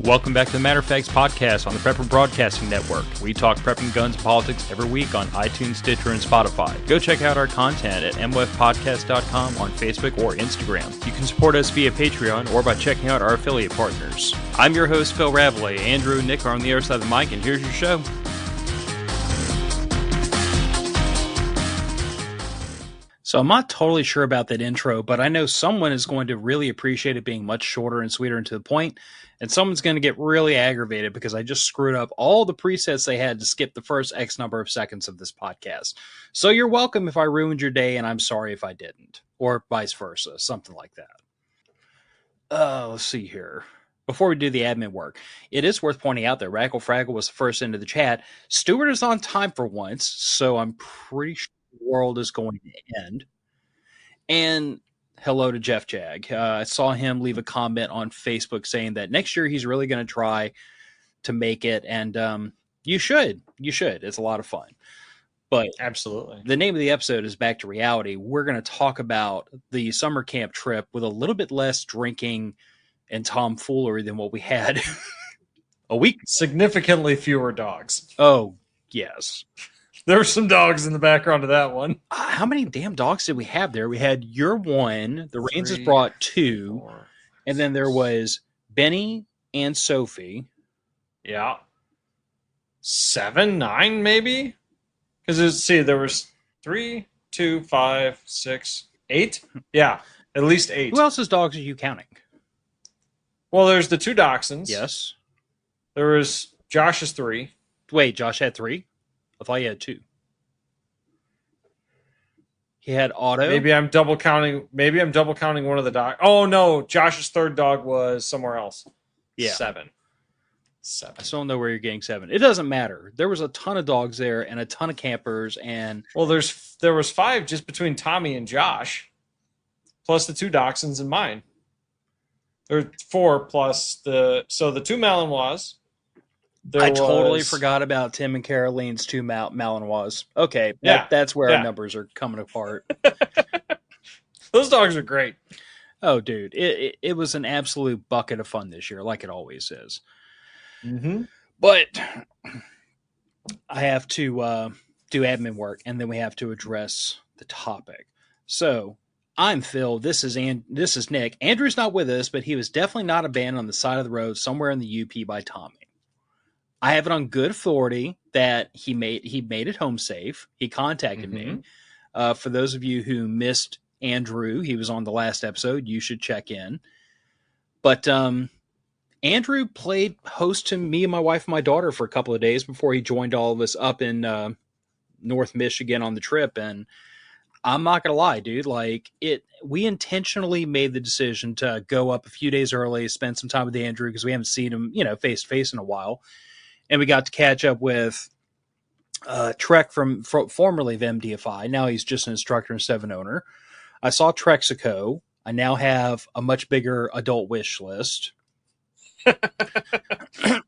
Welcome back to the Matter of Facts podcast on the Prepper Broadcasting Network. We talk prepping, guns, and politics every week on iTunes, Stitcher, and Spotify. Go check out our content at MoFpodcast.com on Facebook or Instagram. You can support us via Patreon or by checking out our affiliate partners. I'm your host, Phil Rabalais. Andrew and Nick are on the other side of the mic, and here's your show. So I'm not totally sure about that intro, but I know someone is going to really appreciate it being much shorter and sweeter and to the point, and someone's going to get really aggravated because I just screwed up all the presets they had to skip the first X number of seconds of this podcast. So you're welcome if I ruined your day, and I'm sorry if I didn't, or vice versa, something like that. Let's see here. Before we do the admin work, it is worth pointing out that Raggle Fraggle was the first into the chat. Stuart is on time for once, so I'm pretty sure the world is going to end. And hello to Jeff Jag. I saw him leave a comment on Facebook saying that next year he's really going to try to make it, and you should. It's a lot of fun. But absolutely, the name of the episode is Back to Reality. We're going to talk about the summer camp trip with a little bit less drinking and tomfoolery than what we had a week. Significantly fewer dogs. Oh, yes. There were some dogs in the background of that one. How many damn dogs did we have there? We had your one. The Rains brought 2. 4, and then there was Benny and Sophie. Yeah. 7, 9 maybe? Because there was 3, 2, 5, 6, 8. Yeah, at least 8. Who else's dogs are you counting? Well, there's the 2 dachshunds. Yes. There was Josh's 3. Wait, Josh had 3? I thought he had 2. He had Otto. Maybe I'm double counting one of the dogs. Oh no, Josh's 3rd dog was somewhere else. Yeah. 7. I still don't know where you're getting 7. It doesn't matter. There was a ton of dogs there and a ton of campers, and well, there was 5 just between Tommy and Josh, plus the 2 dachshunds and mine. There 4 plus the 2 Malinois. I totally forgot about Tim and Caroline's 2 Malinois. Okay, that's where our numbers are coming apart. Those dogs are great. Oh, dude, it was an absolute bucket of fun this year, like it always is. Mm-hmm. But I have to do admin work, and then we have to address the topic. So I'm Phil. This is Nick. Andrew's not with us, but he was definitely not abandoned on the side of the road somewhere in the UP by Tommy. I have it on good authority that he made it home safe. He contacted me. For those of you who missed Andrew, he was on the last episode. You should check in. But Andrew played host to me and my wife and my daughter for a couple of days before he joined all of us up in North Michigan on the trip. And I'm not going to lie, dude. We intentionally made the decision to go up a few days early, spend some time with Andrew because we haven't seen him, face to face in a while. And we got to catch up with Trek from formerly of MDFI. Now he's just an instructor instead of an owner. I saw Trexico. I now have a much bigger adult wish list.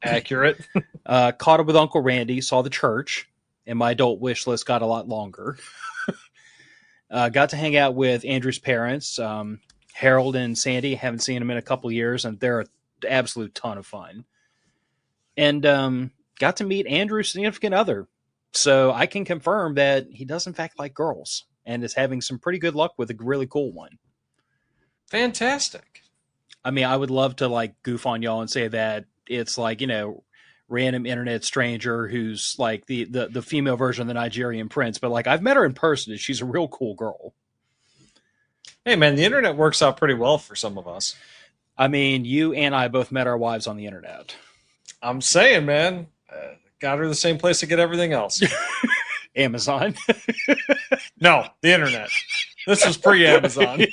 Accurate. Caught up with Uncle Randy, saw the church, and my adult wish list got a lot longer. Got to hang out with Andrew's parents, Harold and Sandy. Haven't seen them in a couple of years, and they're an absolute ton of fun. And got to meet Andrew's significant other. So I can confirm that he does, in fact, like girls and is having some pretty good luck with a really cool one. Fantastic. I mean, I would love to goof on y'all and say that it's random internet stranger who's like the female version of the Nigerian prince. But I've met her in person and she's a real cool girl. Hey, man, the internet works out pretty well for some of us. I mean, you and I both met our wives on the internet. I'm saying, man, got her the same place to get everything else. Amazon. No, the internet. This was pre-Amazon.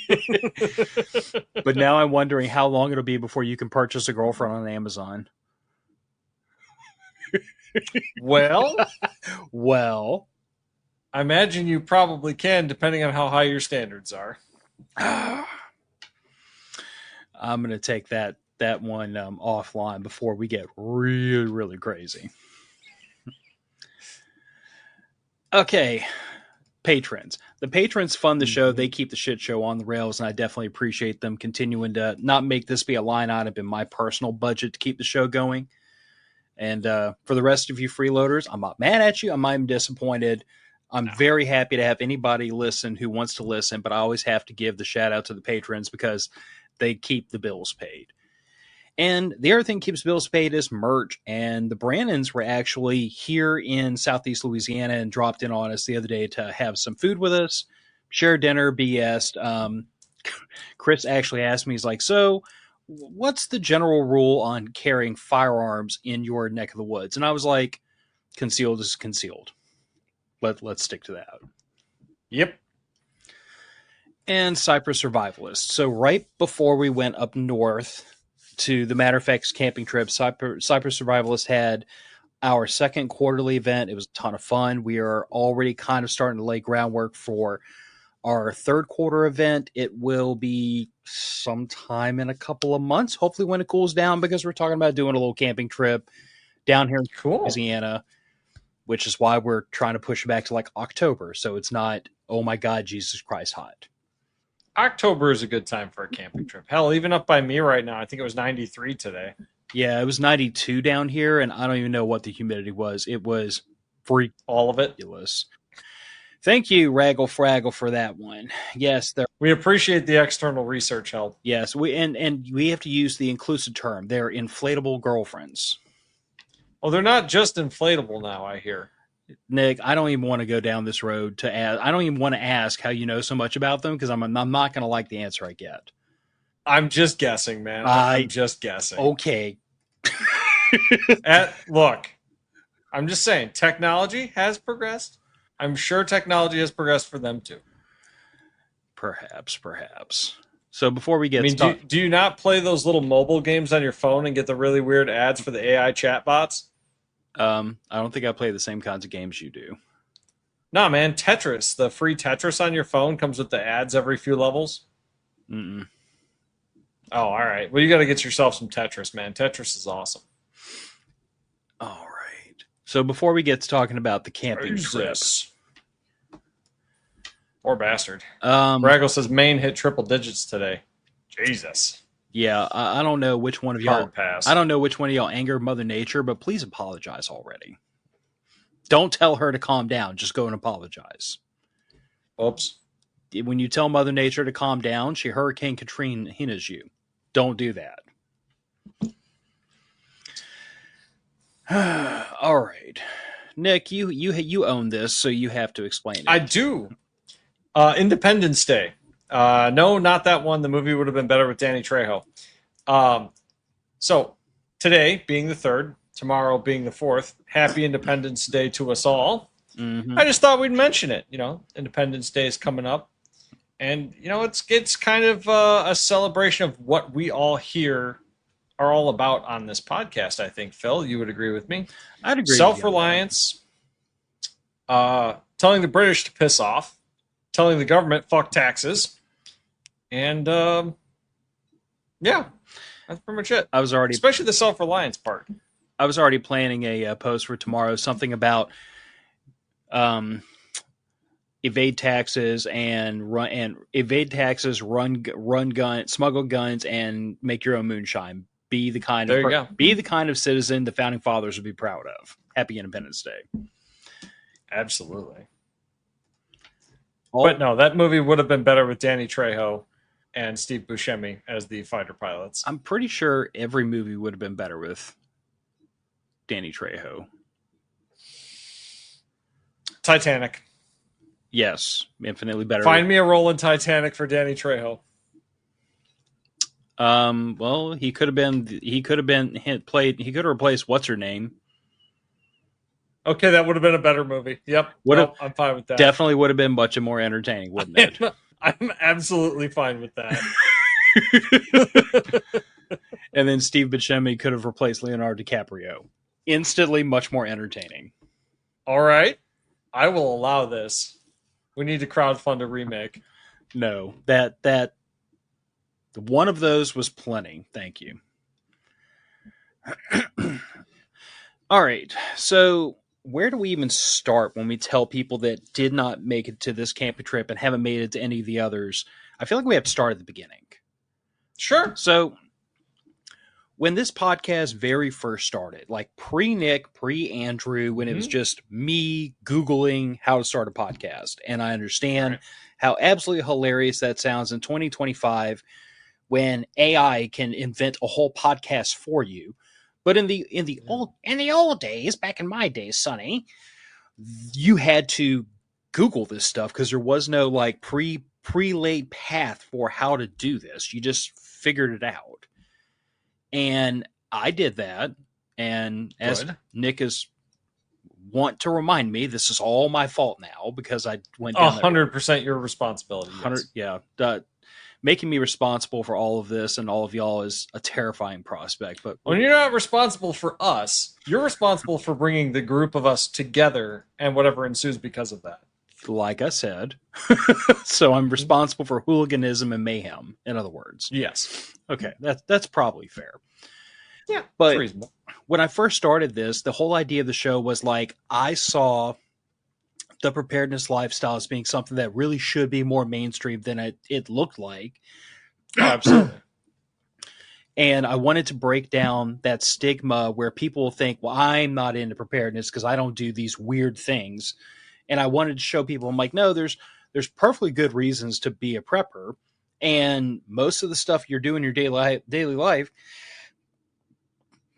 But now I'm wondering how long it'll be before you can purchase a girlfriend on Amazon. Well, I imagine you probably can, depending on how high your standards are. I'm going to take that one offline before we get really, really crazy. Okay. patrons. The patrons fund the show. They keep the shit show on the rails, and I definitely appreciate them continuing to not make this be a line item in my personal budget to keep the show going. And for the rest of you freeloaders, I'm not mad at you. I'm not even disappointed. I'm very happy to have anybody listen who wants to listen, but I always have to give the shout out to the patrons because they keep the bills paid. And the other thing that keeps bills paid is merch. And the Brannons were actually here in Southeast Louisiana and dropped in on us the other day to have some food with us, share dinner, BS. Chris actually asked me, he's like, so what's the general rule on carrying firearms in your neck of the woods? And I was like, concealed is concealed. Let's stick to that. Yep. And Cypress Survivalist. So right before we went up north to the Matter of Fact's camping trip, Cypress Survivalist had our second quarterly event. It was a ton of fun. We are already kind of starting to lay groundwork for our third quarter event. It will be sometime in a couple of months, hopefully when it cools down, because we're talking about doing a little camping trip down here in Louisiana, which is why we're trying to push it back to like October. So it's not, oh my God, Jesus Christ, hot. October is a good time for a camping trip. Hell, even up by me right now, I think it was 93 today. Yeah, it was 92 down here, and I don't even know what the humidity was. It was all of it. Ridiculous. Thank you, Raggle Fraggle, for that one. Yes, we appreciate the external research help. Yes, we have to use the inclusive term. They're inflatable girlfriends. Well, they're not just inflatable now, I hear. Nick, I don't even want to go down this road to ask. I don't even want to ask how you know so much about them because I'm not going to like the answer I get. I'm just guessing, man. I'm just guessing. Okay. Look, I'm just saying, technology has progressed. I'm sure technology has progressed for them too. Perhaps. So before we get started, do you not play those little mobile games on your phone and get the really weird ads for the AI chatbots? I don't think I play the same kinds of games you do. Nah, man, Tetris. The free Tetris on your phone comes with the ads every few levels. Mm-mm. Oh, all right. Well, you got to get yourself some Tetris, man. Tetris is awesome. All right. So before we get to talking about the camping trip. Poor bastard. Raggle says Maine hit triple digits today. Jesus. Yeah, I don't know which one of y'all. I don't know which one of y'all angered Mother Nature, but please apologize already. Don't tell her to calm down. Just go and apologize. Oops. When you tell Mother Nature to calm down, she Hurricane Katrina's you. Don't do that. All right, Nick, you own this, so you have to explain it. I do. Independence Day. No, not that one. The movie would have been better with Danny Trejo. So today being the 3rd, tomorrow being the 4th, happy Independence Day to us all. Mm-hmm. I just thought we'd mention it. You know, Independence Day is coming up. And, you know, it's kind of a celebration of what we all here are all about on this podcast, I think. Phil, you would agree with me. I'd agree. Self-reliance, telling the British to piss off, telling the government fuck taxes, and yeah, that's pretty much it. Especially the self-reliance part. I was already planning a post for tomorrow, something about evade taxes run guns, smuggle guns, and make your own moonshine. Be the kind of citizen the founding fathers would be proud of. Happy Independence Day. Absolutely. But no, that movie would have been better with Danny Trejo and Steve Buscemi as the fighter pilots. I'm pretty sure every movie would have been better with Danny Trejo. Titanic. Yes, infinitely better. Find me a role in Titanic for Danny Trejo. Well, he could have replaced what's her name. Okay, that would have been a better movie. Yep. I'm fine with that. Definitely would have been much more entertaining, wouldn't it? I'm absolutely fine with that. And then Steve Buscemi could have replaced Leonardo DiCaprio. Instantly much more entertaining. All right. I will allow this. We need to crowdfund a remake. No, that one of those was plenty. Thank you. All right. So where do we even start when we tell people that did not make it to this camping trip and haven't made it to any of the others? I feel like we have to start at the beginning. Sure. So when this podcast very first started, like pre-Nick, pre-Andrew, when it was just me Googling how to start a podcast, and I understand how absolutely hilarious that sounds in 2025 when AI can invent a whole podcast for you. But in the old days, back in my days, Sonny, you had to Google this stuff because there was no like pre-laid path for how to do this. You just figured it out. And I did that. And as Nick is want to remind me, this is all my fault now because I went down 100% your responsibility. Yes. Yeah. Making me responsible for all of this and all of y'all is a terrifying prospect. But when you're not responsible for us, you're responsible for bringing the group of us together and whatever ensues because of that. Like I said. So I'm responsible for hooliganism and mayhem, in other words. Yes. Okay, that's probably fair. Yeah, but reasonable. When I first started this, the whole idea of the show was like I saw the preparedness lifestyle as being something that really should be more mainstream than it looked like. Oh, absolutely. And I wanted to break down that stigma where people think, well, I'm not into preparedness because I don't do these weird things. And I wanted to show people, I'm like, no, there's perfectly good reasons to be a prepper. And most of the stuff you're doing in your daily life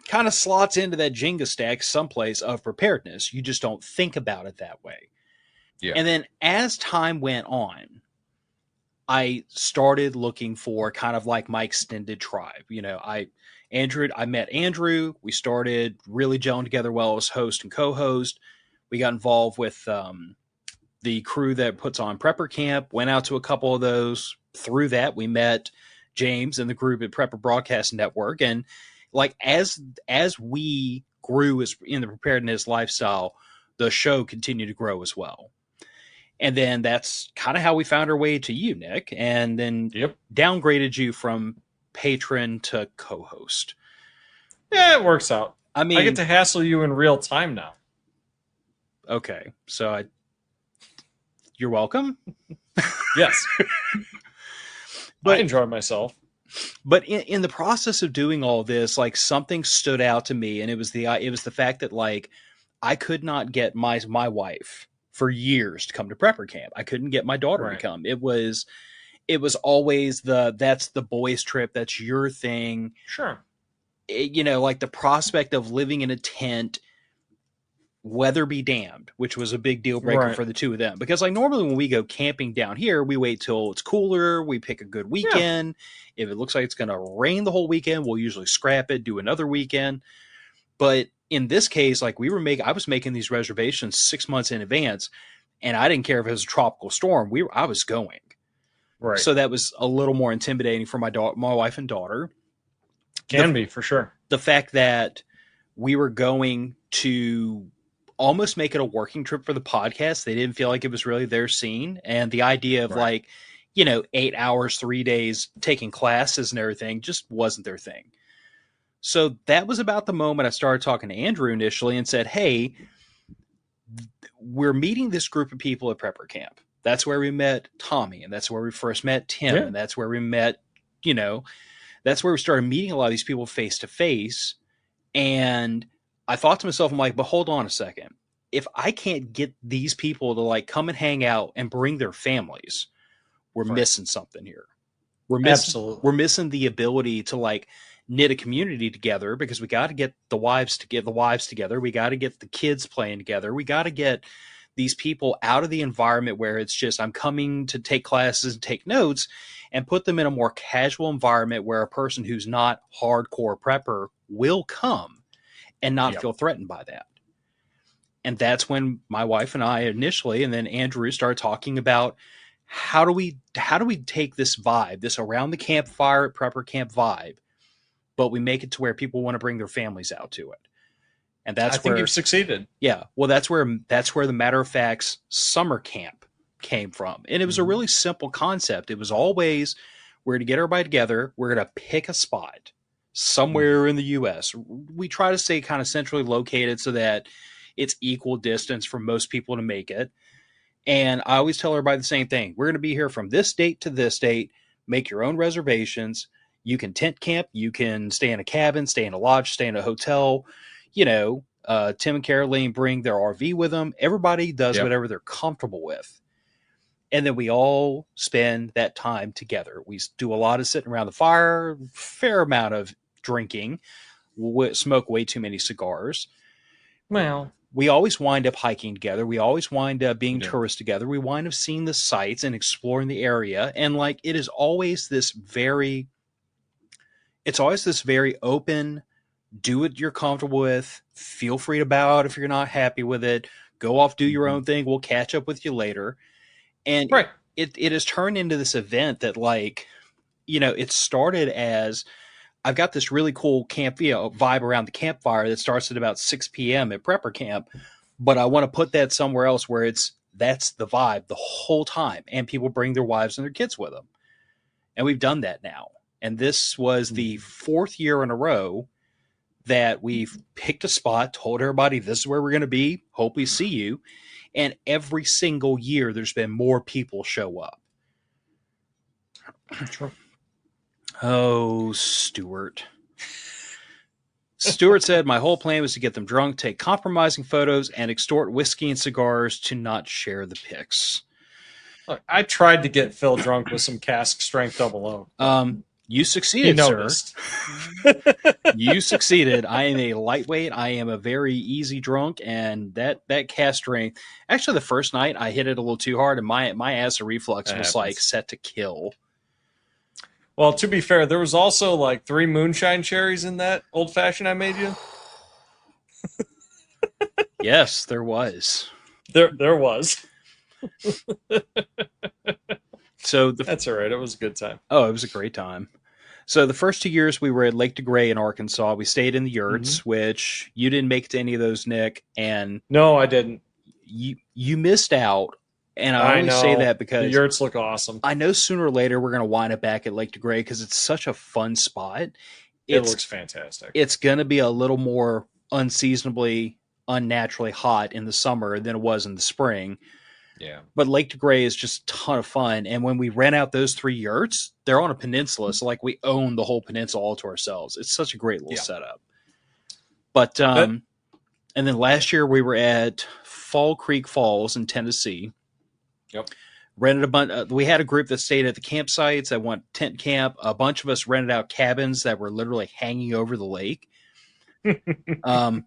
kind of slots into that Jenga stack someplace of preparedness. You just don't think about it that way. Yeah. And then as time went on, I started looking for kind of like my extended tribe. You know, I met Andrew. We started really gelling together well as host and co-host. We got involved with the crew that puts on Prepper Camp, went out to a couple of those. Through that, we met James and the group at Prepper Broadcast Network. And like as we grew as in the preparedness lifestyle, the show continued to grow as well. And then that's kind of how we found our way to you, Nick, and then downgraded you from patron to co-host. Yeah, it works out. I mean, I get to hassle you in real time now. Okay, so you're welcome. Yes. But I enjoy myself. But in the process of doing all this, like something stood out to me, and it was the fact that like I could not get my wife for years to come to Prepper Camp. I couldn't get my daughter to come. It was always that's the boys' trip. That's your thing. Sure. You know, like the prospect of living in a tent, weather be damned, which was a big deal breaker for the two of them. Because like normally when we go camping down here, we wait till it's cooler. We pick a good weekend. Yeah. If it looks like it's going to rain the whole weekend, we'll usually scrap it, do another weekend. But in this case, like I was making these reservations 6 months in advance, and I didn't care if it was a tropical storm. I was going. Right. So that was a little more intimidating for my wife and daughter. Can be for sure. The fact that we were going to almost make it a working trip for the podcast. They didn't feel like it was really their scene. And the idea of like, 8 hours, 3 days taking classes and everything just wasn't their thing. So that was about the moment I started talking to Andrew initially and said, hey, we're meeting this group of people at Prepper Camp. That's where we met Tommy, and that's where we first met Tim, and that's where we met, that's where we started meeting a lot of these people face to face. And I thought to myself, I'm like, but hold on a second. If I can't get these people to like come and hang out and bring their families, we're missing something here. We're missing the ability to like knit a community together, because we got to get the wives together. We got to get the kids playing together. We got to get these people out of the environment where it's just, I'm coming to take classes and take notes, and put them in a more casual environment where a person who's not hardcore prepper will come and not feel threatened by that. And that's when my wife and I initially, and then Andrew, started talking about how do we take this vibe, this around the campfire at Prepper Camp vibe, but we make it to where people want to bring their families out to it. And I think you've succeeded. Yeah. Well, that's where the Matter of Fact's summer camp came from. And it was a really simple concept. It was always, we're going to get everybody together. We're going to pick a spot somewhere in the U.S. We try to stay kind of centrally located so that it's equal distance for most people to make it. And I always tell everybody the same thing. We're going to be here from this date to this date. Make your own reservations. You can tent camp. You can stay in a cabin, stay in a lodge, stay in a hotel. Tim and Caroline bring their RV with them. Everybody does whatever they're comfortable with. And then we all spend that time together. We do a lot of sitting around the fire, fair amount of drinking, smoke way too many cigars. Well, we always wind up hiking together. We always wind up being tourists together. We wind up seeing the sights and exploring the area. And like, it's always this very open, do what you're comfortable with. Feel free to bow out if you're not happy with it. Go off, do your own thing. We'll catch up with you later. And it has turned into this event that, like, it started as, I've got this really cool camp vibe around the campfire that starts at about 6 p.m. at prepper camp, but I want to put that somewhere else where that's the vibe the whole time, and people bring their wives and their kids with them. And we've done that now. And this was the 4th year in a row that we've picked a spot, told everybody this is where we're going to be, hope we see you. And every single year there's been more people show up. True. Oh, Stuart. Stuart said, my whole plan was to get them drunk, take compromising photos, and extort whiskey and cigars to not share the pics. Look, I tried to get Phil drunk with some cask strength double O. You succeeded, sir. You succeeded. I am a lightweight. I am a very easy drunk, and that cast strength. Actually, the first night I hit it a little too hard, and my acid reflux was like set to kill. Well, to be fair, there was also like 3 moonshine cherries in that old fashioned I made you. Yes, there was. There was. So that's all right. It was a good time. Oh, it was a great time. So the first 2 years we were at Lake DeGray in Arkansas. We stayed in the yurts, which you didn't make it to any of those, Nick. And no, I didn't. You missed out. And I always say that because the yurts look awesome. I know sooner or later we're going to wind up back at Lake DeGray because it's such a fun spot. It looks fantastic. It's going to be a little more unseasonably, unnaturally hot in the summer than it was in the spring. Yeah. But Lake DeGray is just a ton of fun. And when we rent out those 3 yurts, they're on a peninsula. So like we own the whole peninsula all to ourselves. It's such a great little setup. But, and then last year we were at Fall Creek Falls in Tennessee. Yep. Rented a bunch. We had a group that stayed at the campsites. I went tent camp. A bunch of us rented out cabins that were literally hanging over the lake. That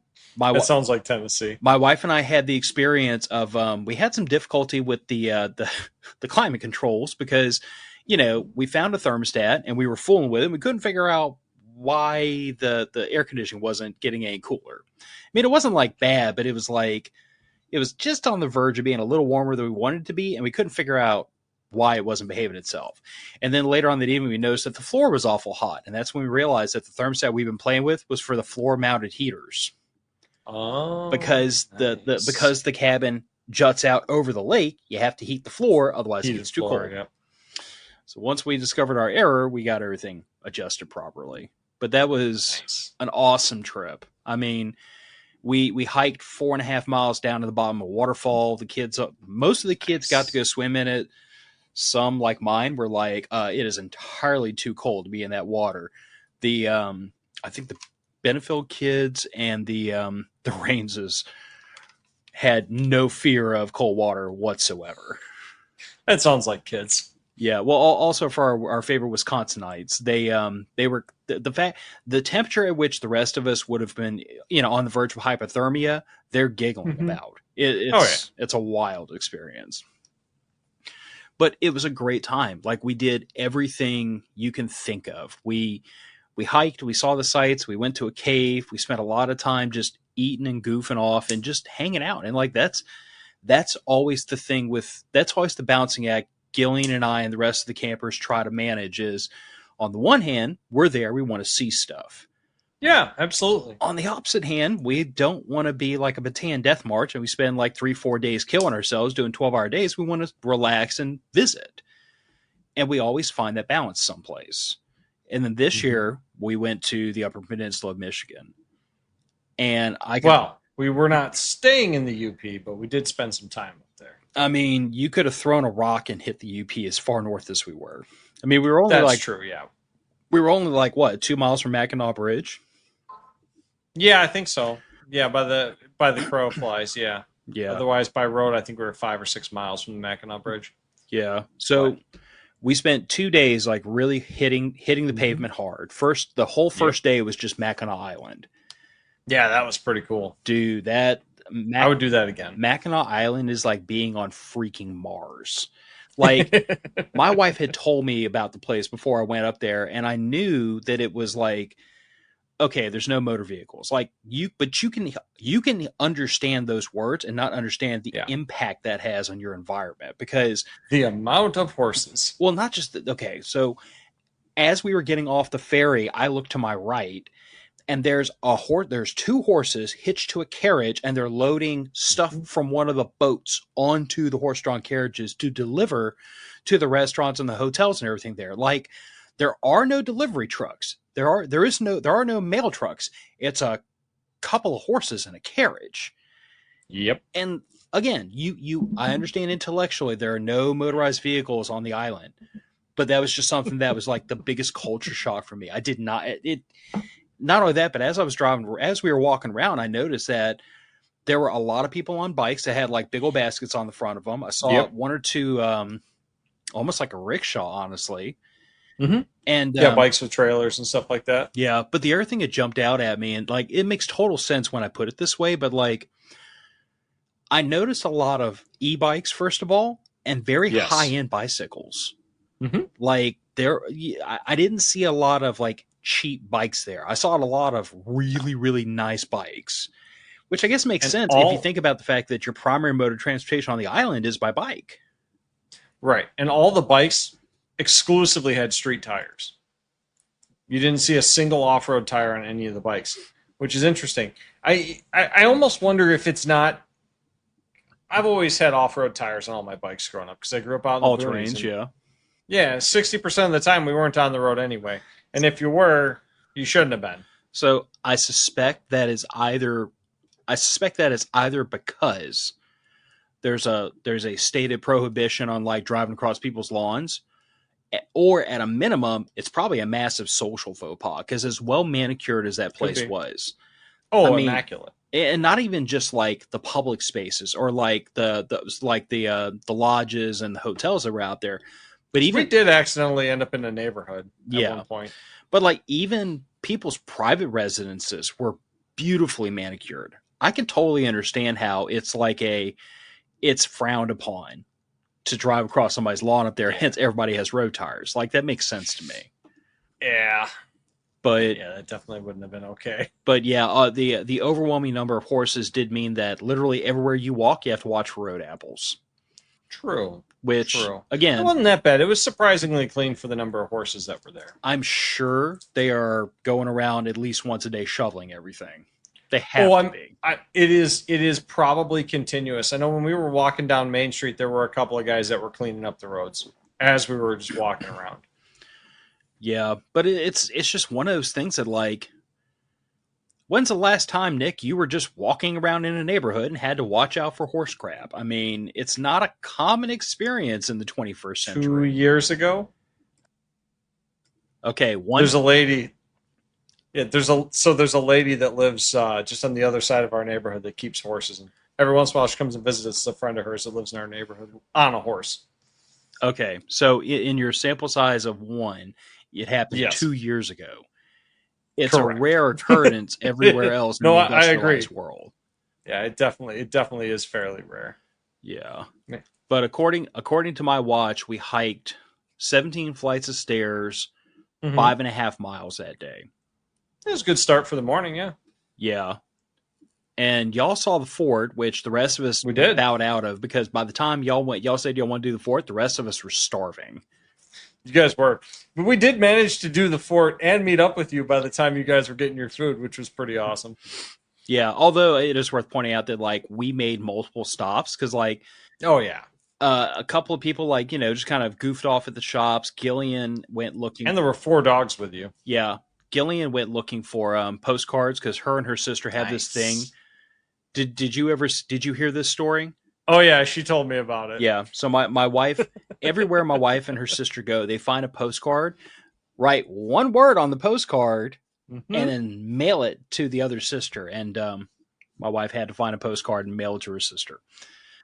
sounds like Tennessee. My wife and I had the experience of we had some difficulty with the climate controls because we found a thermostat and we were fooling with it. We couldn't figure out why the air conditioning wasn't getting any cooler. I mean, it wasn't like bad, but it was like it was just on the verge of being a little warmer than we wanted it to be, and we couldn't figure out why it wasn't behaving itself. And then later on that evening, we noticed that the floor was awful hot, and that's when we realized that the thermostat we've been playing with was for the floor-mounted heaters. Oh, because because the cabin juts out over the lake, you have to heat the floor, otherwise it gets too cold. Yep. So once we discovered our error, we got everything adjusted properly. But that was an awesome trip. I mean, we hiked 4.5 miles down to the bottom of a waterfall. Most of the kids got to go swim in it. Some, like mine, were like, it is entirely too cold to be in that water. I think the Benefield kids and the Rainses had no fear of cold water whatsoever. That sounds like kids. Yeah. Well, also for our favorite Wisconsinites, they were the temperature at which the rest of us would have been, on the verge of hypothermia, they're giggling about. It's a wild experience. But it was a great time. Like, we did everything you can think of. We hiked, we saw the sights, we went to a cave, we spent a lot of time just eating and goofing off and just hanging out. And like, that's always the thing that's always the balancing act Gillian and I and the rest of the campers try to manage is, on the one hand, we're there, we want to see stuff. Yeah, absolutely. On the opposite hand, we don't want to be like a Bataan death march and we spend like 3-4 days killing ourselves doing 12-hour days. We want to relax and visit. And we always find that balance someplace. And then this year we went to the Upper Peninsula of Michigan. And We were not staying in the UP, but we did spend some time up there. I mean, you could have thrown a rock and hit the UP as far north as we were. I mean, we were only That's true, yeah. We were only like what, 2 miles from Mackinac Bridge? Yeah, I think so. Yeah, by the crow flies, yeah. Yeah. Otherwise, by road, I think we were 5 or 6 miles from the Mackinac Bridge. Yeah. So we spent 2 days like really hitting the pavement hard. The whole first day was just Mackinac Island. Yeah, that was pretty cool. Dude, I would do that again. Mackinac Island is like being on freaking Mars. Like, my wife had told me about the place before I went up there, and I knew that it was like, okay, there's no motor vehicles. Like, but you can understand those words and not understand the impact that has on your environment, because the amount of horses. Well, not just okay. So as we were getting off the ferry, I looked to my right, and there's two horses hitched to a carriage, and they're loading stuff from one of the boats onto the horse-drawn carriages to deliver to the restaurants and the hotels and everything there. Like, there are no delivery trucks. There are no mail trucks. It's a couple of horses in a carriage. Yep. And again, I understand intellectually there are no motorized vehicles on the island, but that was just something that was like the biggest culture shock for me. I did not not only that, but as we were walking around, I noticed that there were a lot of people on bikes that had like big old baskets on the front of them. I saw one or two, almost like a rickshaw, honestly. Mm-hmm. And bikes with trailers and stuff like that. Yeah, but the other thing that jumped out at me, and like it makes total sense when I put it this way, but like I noticed a lot of e-bikes first of all, and very high-end bicycles. Mm-hmm. Like I didn't see a lot of like cheap bikes there. I saw a lot of really, really nice bikes, which I guess makes sense if you think about the fact that your primary mode of transportation on the island is by bike. Right. And all the bikes exclusively had street tires. You didn't see a single off-road tire on any of the bikes, which is interesting. I almost wonder if it's not... I've always had off-road tires on all my bikes growing up because I grew up out in the all terrains, yeah. Yeah, 60% of the time we weren't on the road anyway. And if you were, you shouldn't have been. So I suspect that is either because there's a stated prohibition on like driving across people's lawns, or at a minimum, it's probably a massive social faux pas because as well manicured as that place was. Oh, I mean, immaculate. And not even just like the public spaces or like the lodges and the hotels that were out there. But even we did accidentally end up in a neighborhood at one point. But like even people's private residences were beautifully manicured. I can totally understand how it's like it's frowned upon to drive across somebody's lawn up there. Hence, everybody has road tires. Like that makes sense to me. Yeah, but that definitely wouldn't have been okay. But yeah, the overwhelming number of horses did mean that literally everywhere you walk, you have to watch for road apples. True. Again, it wasn't that bad. It was surprisingly clean for the number of horses that were there. I'm sure they are going around at least once a day shoveling everything. They have to be. It is probably continuous. I know when we were walking down Main Street, there were a couple of guys that were cleaning up the roads as we were just walking around. Yeah, but it's just one of those things that like, when's the last time, Nick, you were just walking around in a neighborhood and had to watch out for horse crap? I mean, it's not a common experience in the 21st century. 2 years ago? Okay, there's a lady. Yeah, there's a lady that lives just on the other side of our neighborhood that keeps horses, and every once in a while she comes and visits us. A friend of hers that lives in our neighborhood on a horse. Okay, so in your sample size of one, it happened 2 years ago. It's correct. A rare occurrence everywhere else in the industrialized world. Yeah, it definitely is fairly rare. Yeah. But according to my watch, we hiked 17 flights of stairs, 5.5 miles that day. It was a good start for the morning, yeah. Yeah. And y'all saw the fort, which the rest of us bowed out of because by the time y'all said y'all want to do the fort, the rest of us were starving. You guys were. But we did manage to do the fort and meet up with you by the time you guys were getting your food, which was pretty awesome. Yeah, although it is worth pointing out that like we made multiple stops because like, oh yeah, a couple of people like just kind of goofed off at the shops. Gillian went looking, and there were 4 dogs with you. Yeah, Gillian went looking for postcards because her and her sister had this thing Did you hear this story? Oh yeah, she told me about it. Yeah. So my wife, everywhere my wife and her sister go, they find a postcard, write one word on the postcard, and then mail it to the other sister. And my wife had to find a postcard and mail it to her sister.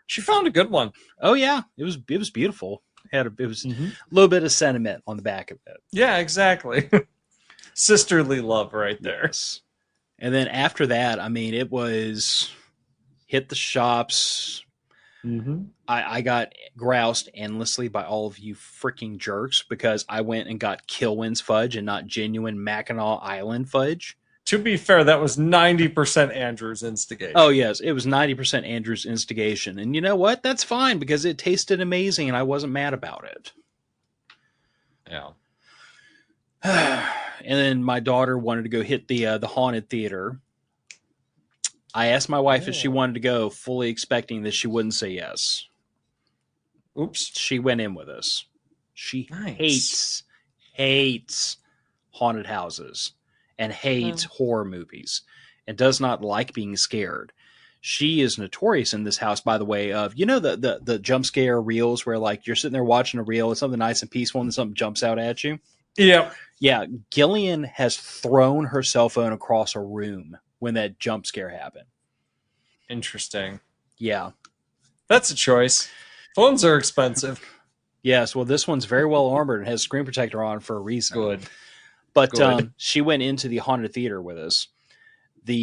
She found a good one. Oh yeah, it was beautiful. It was a little bit of sentiment on the back of it. Yeah, exactly. Sisterly love right there. Yes. And then after that, I mean, it was hit the shops. I got groused endlessly by all of you freaking jerks because I went and got Kilwin's fudge and not genuine Mackinac Island fudge. To be fair, that was 90% Andrew's instigation. Oh, yes. It was 90% Andrew's instigation. And you know what? That's fine because it tasted amazing and I wasn't mad about it. Yeah. And then my daughter wanted to go hit the haunted theater. I asked my wife if she wanted to go, fully expecting that she wouldn't say yes. Oops. She went in with us. She hates haunted houses and hates horror movies and does not like being scared. She is notorious in this house, by the way, of, you know, the jump scare reels where like you're sitting there watching a reel, it's something nice and peaceful and something jumps out at you. Yeah. Yeah. Gillian has thrown her cell phone across a room when that jump scare happened. Interesting. Yeah. That's a choice. Phones are expensive. Yes. Well, this one's very well armored and has a screen protector on for a reason. Good. But she went into the haunted theater with us.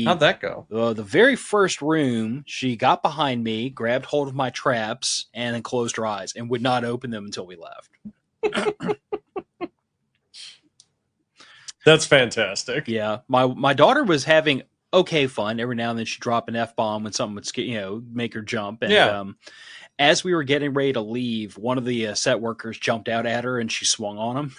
How'd that go? The very first room, she got behind me, grabbed hold of my traps, and then closed her eyes and would not open them until we left. That's fantastic. Yeah. My daughter was having okay fun. Every now and then she'd drop an F-bomb when something would make her jump. And as we were getting ready to leave, one of the set workers jumped out at her and she swung on him.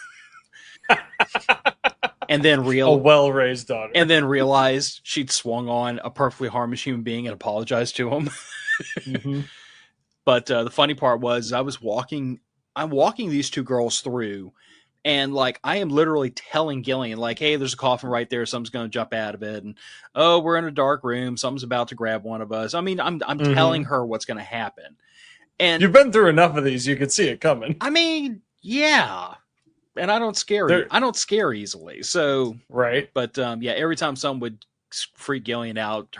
And then a well-raised daughter. And then realized she'd swung on a perfectly harmless human being and apologized to him. But the funny part was I'm walking these two girls through, and like I am literally telling Gillian, like, hey, there's a coffin right there, something's gonna jump out of it, and oh, we're in a dark room, something's about to grab one of us. I mean, I'm telling her what's gonna happen. And you've been through enough of these, you could see it coming. I mean, yeah. And I don't scare easily. So right. But every time someone would freak Gillian out,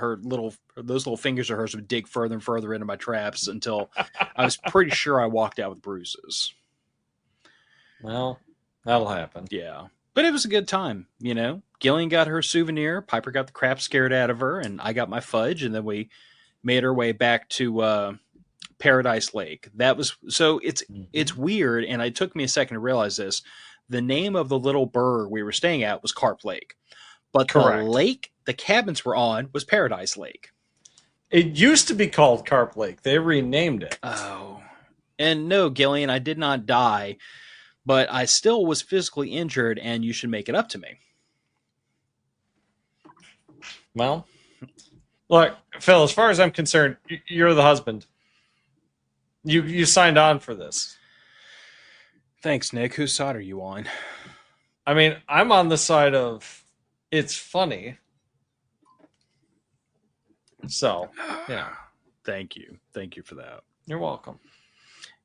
those little fingers of hers would dig further and further into my traps until I was pretty sure I walked out with bruises. Well, that'll happen. Yeah. But it was a good time, you know. Gillian got her souvenir, Piper got the crap scared out of her, and I got my fudge, and then we made our way back to Paradise Lake. That was so it's weird, and it took me a second to realize this. The name of the little burg we were staying at was Carp Lake, but the lake the cabins were on was Paradise Lake. It used to be called Carp Lake. They renamed it. Oh, and no, Gillian, I did not die, but I still was physically injured, and you should make it up to me. Well, look, Phil, as far as I'm concerned, you're the husband. You signed on for this. Thanks, Nick. Whose side are you on? I mean, I'm on the side of it's funny. So, yeah. Thank you. Thank you for that. You're welcome.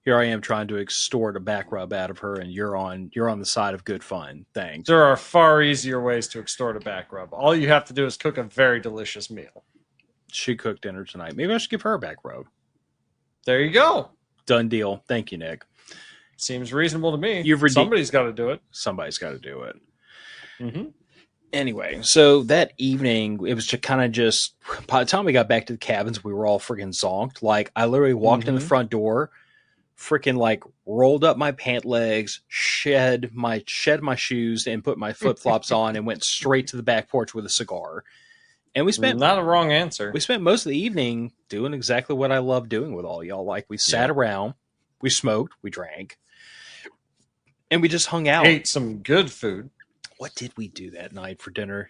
Here I am trying to extort a back rub out of her, and you're on the side of good fun. Thanks. There are far easier ways to extort a back rub. All you have to do is cook a very delicious meal. She cooked dinner tonight. Maybe I should give her a back rub. There you go. Done deal. Thank you, Nick. Seems reasonable to me. Somebody's got to do it. Somebody's got to do it. Mm-hmm. Anyway, so that evening, it was just by the time we got back to the cabins, we were all freaking zonked. Like, I literally walked in the front door, freaking like rolled up my pant legs, shed my shoes, and put my flip flops on, and went straight to the back porch with a cigar. And we spent not a wrong answer. We spent most of the evening doing exactly what I love doing with all y'all. Like, we sat around, we smoked, we drank, and we just hung out. Ate some good food. What did we do that night for dinner?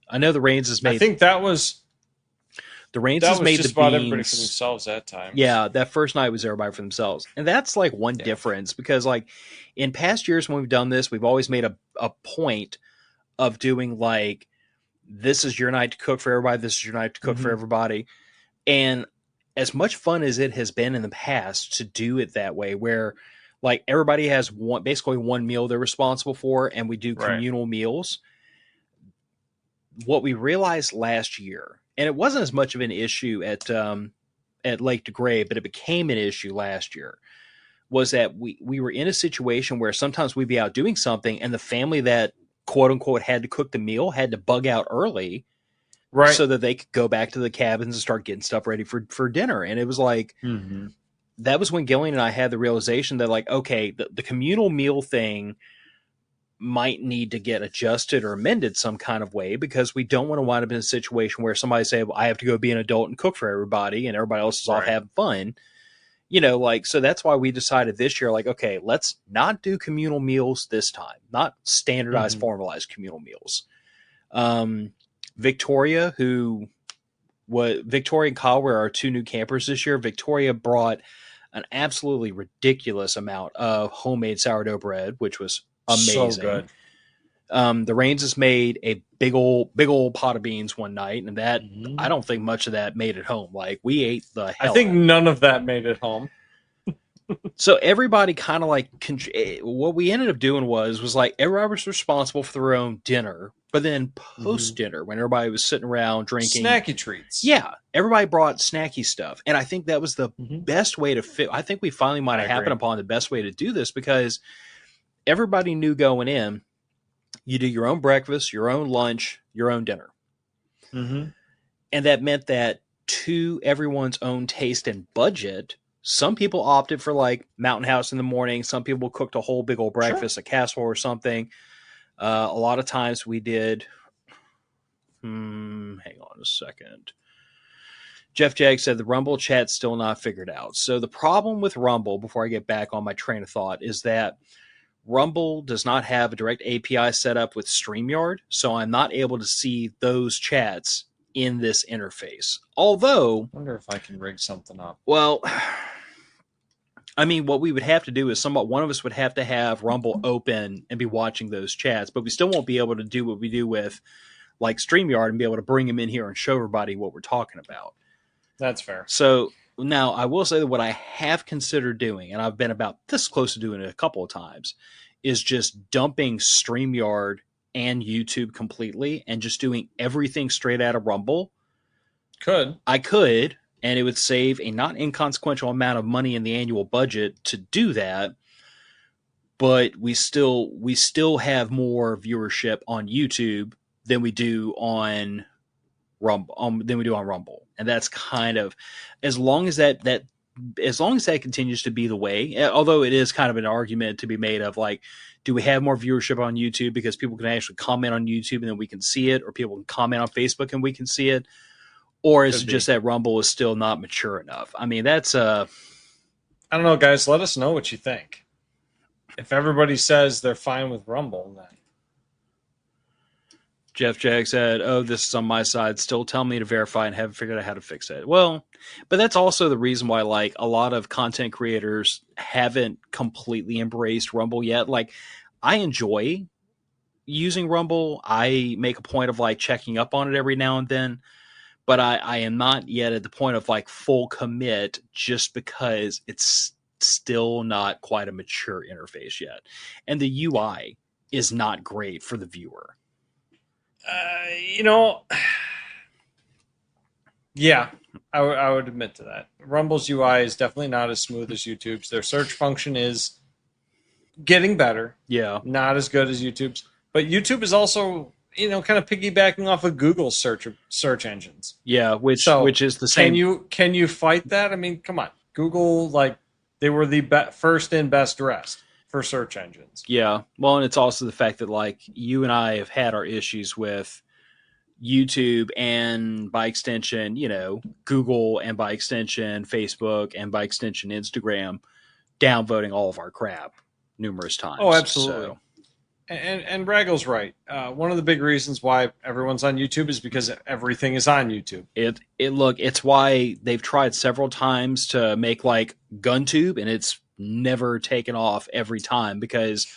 I know the Rains has made. I think that was the Rains has made just the beans. about everybody for themselves that time. Yeah, that first night was everybody for themselves, and that's like one difference because like in past years when we've done this, we've always made a point of doing like, this is your night to cook for everybody. This is your night to cook for everybody. And as much fun as it has been in the past to do it that way, where like everybody has basically one meal they're responsible for, and we do Right. communal meals. What we realized last year, and it wasn't as much of an issue at Lake DeGray, but it became an issue last year, was that we were in a situation where sometimes we'd be out doing something, and the family that quote unquote had to cook the meal had to bug out early Right. so that they could go back to the cabins and start getting stuff ready for dinner. And it was like, Mm-hmm. that was when Gillian and I had the realization that, like, okay, the communal meal thing might need to get adjusted or amended some kind of way, because we don't want to wind up in a situation where somebody say, well, I have to go be an adult and cook for everybody and everybody else is off Right. having fun. Like, so that's why we decided this year, like, okay, let's not do communal meals this time, not standardized, formalized communal meals. Victoria and Kyle were our two new campers this year. Victoria brought an absolutely ridiculous amount of homemade sourdough bread, which was amazing. So good. The Rainses made a big old pot of beans one night, and that I don't think much of that made it home. Like, we ate the hell. I think none of that made it home. So everybody kind of like what we ended up doing was like everybody was responsible for their own dinner, but then post dinner when everybody was sitting around drinking snacky treats. Yeah, everybody brought snacky stuff, and I think that was the best way to fit. I think we finally might have happened upon the best way to do this, because everybody knew going in, you do your own breakfast, your own lunch, your own dinner. And that meant that to everyone's own taste and budget, some people opted for like Mountain House in the morning. Some people cooked a whole big old breakfast, a casserole or something. A lot of times we did, hang on a second. Jeff Jag said the Rumble chat's still not figured out. So the problem with Rumble, before I get back on my train of thought, is that Rumble does not have a direct API set up with StreamYard, so I'm not able to see those chats in this interface. Although, I wonder if I can rig something up. Well, I mean, what we would have to do is one of us would have to have Rumble open and be watching those chats, but we still won't be able to do what we do with like StreamYard and be able to bring them in here and show everybody what we're talking about. That's fair. So now I will say that what I have considered doing, and I've been about this close to doing it a couple of times, is just dumping StreamYard and YouTube completely and just doing everything straight out of Rumble. I could, and it would save a not inconsequential amount of money in the annual budget to do that. But we still have more viewership on YouTube than we do on Rumble. And that's kind of, as long as that continues to be the way, although it is kind of an argument to be made of like, do we have more viewership on YouTube because people can actually comment on YouTube and then we can see it, or people can comment on Facebook and we can see it? Or is it just that Rumble is still not mature enough? I mean, that's I don't know, guys. Let us know what you think. If everybody says they're fine with Rumble, then Jeff Jag said, "Oh, this is on my side. Still tell me to verify and haven't figured out how to fix it." Well, but that's also the reason why, like, a lot of content creators haven't completely embraced Rumble yet. Like, I enjoy using Rumble. I make a point of like checking up on it every now and then, but I am not yet at the point of like full commit, just because it's still not quite a mature interface yet, and the UI is not great for the viewer. Yeah, I would admit to that. Rumble's UI is definitely not as smooth as YouTube's. Their search function is getting better. Yeah. Not as good as YouTube's. But YouTube is also, kind of piggybacking off of Google's search engines. Yeah, which is the same. Can you fight that? I mean, come on. Google, like, they were the first and best dressed for search engines. Yeah. Well, and it's also the fact that, like, you and I have had our issues with YouTube and, by extension, Google, and by extension, Facebook, and by extension, Instagram, downvoting all of our crap numerous times. Oh, absolutely. So. And Raggle's right. One of the big reasons why everyone's on YouTube is because everything is on YouTube. It's why they've tried several times to make like GunTube, and it's never taken off every time because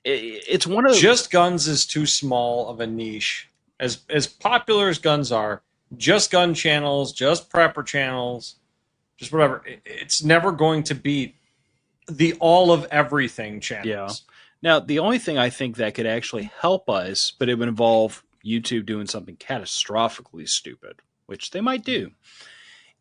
it's one of just guns is too small of a niche. As popular as guns are, just gun channels, just prepper channels, just whatever. It's never going to beat the all of everything channels. Yeah. Now, the only thing I think that could actually help us, but it would involve YouTube doing something catastrophically stupid, which they might do,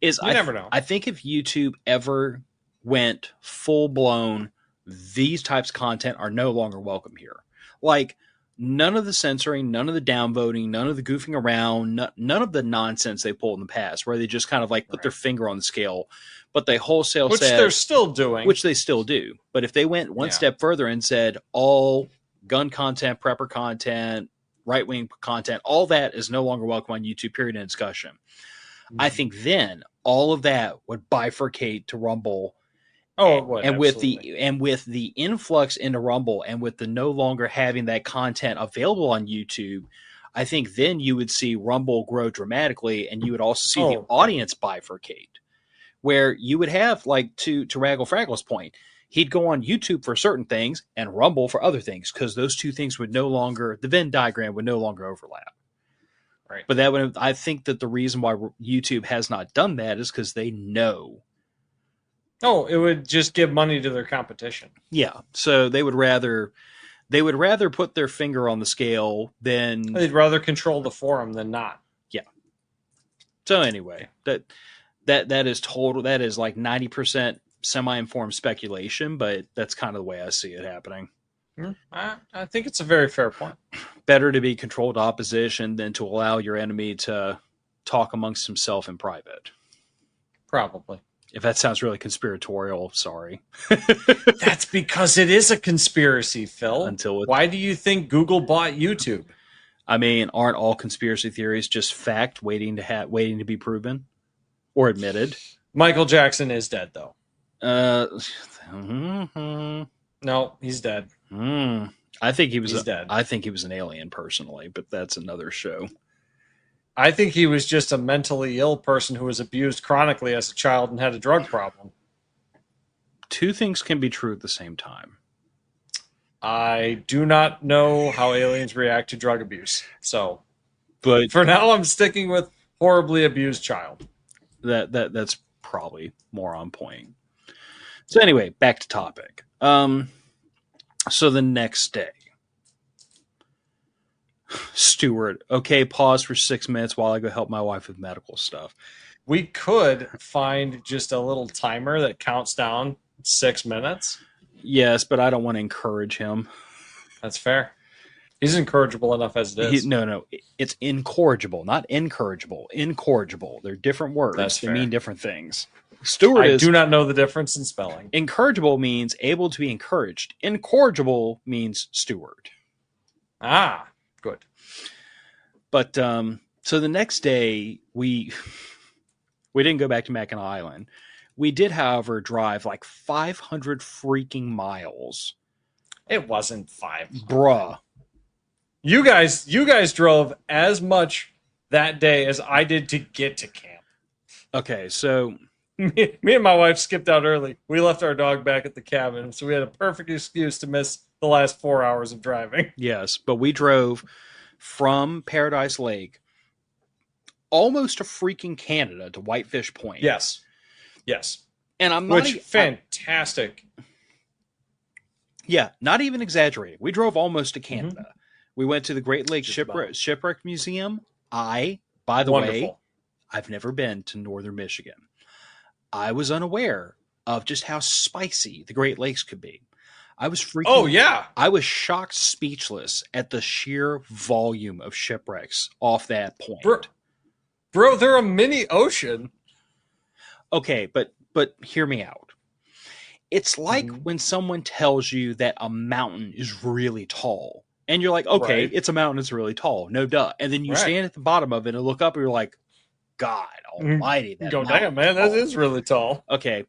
is You never know. I think if YouTube ever went full blown, these types of content are no longer welcome here. Like, none of the censoring, none of the downvoting, none of the goofing around, none of the nonsense they pulled in the past, where they just kind of like put their finger on the scale, but they wholesale which said, they're still doing, which they still do. But if they went one step further and said all gun content, prepper content, right wing content, all that is no longer welcome on YouTube. Period. In discussion. Mm-hmm. I think then all of that would bifurcate to Rumble. Oh, it would, and with the influx into Rumble, and with the no longer having that content available on YouTube, I think then you would see Rumble grow dramatically, and you would also see the audience bifurcate, where you would have, like, to Raggle Fraggle's point, he'd go on YouTube for certain things and Rumble for other things, because those two things would no longer, the Venn diagram would no longer overlap. Right. But that would, I think that the reason why YouTube has not done that is because they know. Oh, it would just give money to their competition. Yeah. So they would rather put their finger on the scale than they'd rather control the forum than not. Yeah. So anyway, that is total. That is like 90% semi-informed speculation, but that's kind of the way I see it happening. I think it's a very fair point. Better to be controlled opposition than to allow your enemy to talk amongst himself in private. Probably. If that sounds really conspiratorial, sorry. That's because it is a conspiracy, Phil. Why do you think Google bought YouTube? I mean, aren't all conspiracy theories just fact waiting to be proven or admitted? Michael Jackson is dead, though. Mm-hmm. No, he's dead. I think he was dead. I think he was an alien personally, but that's another show. I think he was just a mentally ill person who was abused chronically as a child and had a drug problem. Two things can be true at the same time. I do not know how aliens react to drug abuse. So, but for now, I'm sticking with horribly abused child. That's probably more on point. So anyway, back to topic. So the next day, Stuart, okay, pause for 6 minutes while I go help my wife with medical stuff. We could find just a little timer that counts down 6 minutes. Yes, but I don't want to encourage him. That's fair. He's incorrigible enough as it is. No. It's incorrigible, not incorrigible. Incorrigible. They're different words. They mean different things. I do not know the difference in spelling. Incorrigible means able to be encouraged. Incorrigible means steward. Ah, good. But so the next day we didn't go back to Mackinac Island. We did, however, drive like 500 freaking miles. It wasn't 500. Bruh. You guys drove as much that day as I did to get to camp. Okay, so me and my wife skipped out early. We left our dog back at the cabin, so we had a perfect excuse to miss the last 4 hours of driving. Yes, but we drove from Paradise Lake almost to freaking Canada to Whitefish Point. Yes. And I'm not fantastic. Yeah, not even exaggerating. We drove almost to Canada. Mm-hmm. We went to the Great Lakes Shipwreck Museum. By the way, I've never been to northern Michigan. I was unaware of just how spicy the Great Lakes could be. I was freaking. Oh, yeah. I was shocked, speechless at the sheer volume of shipwrecks off that point. Bro, they're a mini ocean. Okay, but hear me out. It's like when someone tells you that a mountain is really tall. And you're like, okay, It's a mountain, it's really tall. No duh. And then you stand at the bottom of it and look up and you're like, God almighty. That go, damn, man, that is really tall. Okay.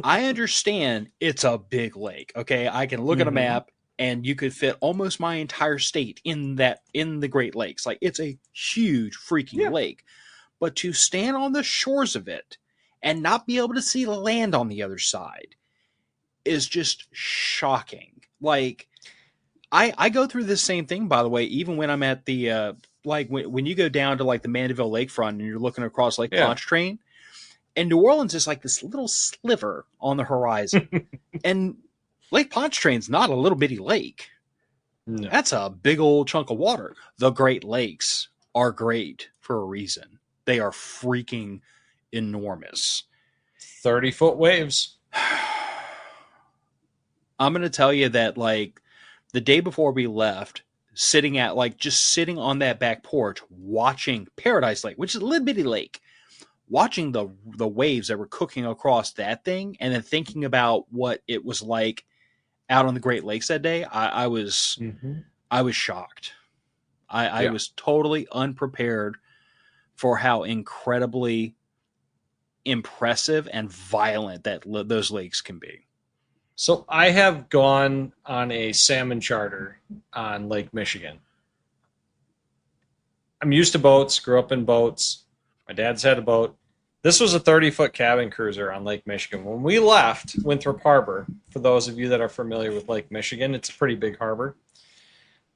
I understand it's a big lake. Okay. I can look at a map and you could fit almost my entire state in the Great Lakes. Like, it's a huge freaking lake. But to stand on the shores of it and not be able to see the land on the other side is just shocking. Like, I go through this same thing, by the way, even when I'm at the like when you go down to like the Mandeville lakefront and you're looking across Lake Yeah. Pontchartrain, and New Orleans is like this little sliver on the horizon. And Lake Pontchartrain's not a little bitty lake. No. That's a big old chunk of water. The Great Lakes are great for a reason. They are freaking enormous. 30-foot waves. I'm going to tell you that, like, the day before we left, sitting on that back porch, watching Paradise Lake, which is a little bitty lake, watching the waves that were cooking across that thing, and then thinking about what it was like out on the Great Lakes that day, I was shocked. I was totally unprepared for how incredibly impressive and violent that those lakes can be. So I have gone on a salmon charter on Lake Michigan. I'm used to boats, grew up in boats. My dad's had a boat. This was a 30-foot cabin cruiser on Lake Michigan. When we left Winthrop Harbor, for those of you that are familiar with Lake Michigan, it's a pretty big harbor.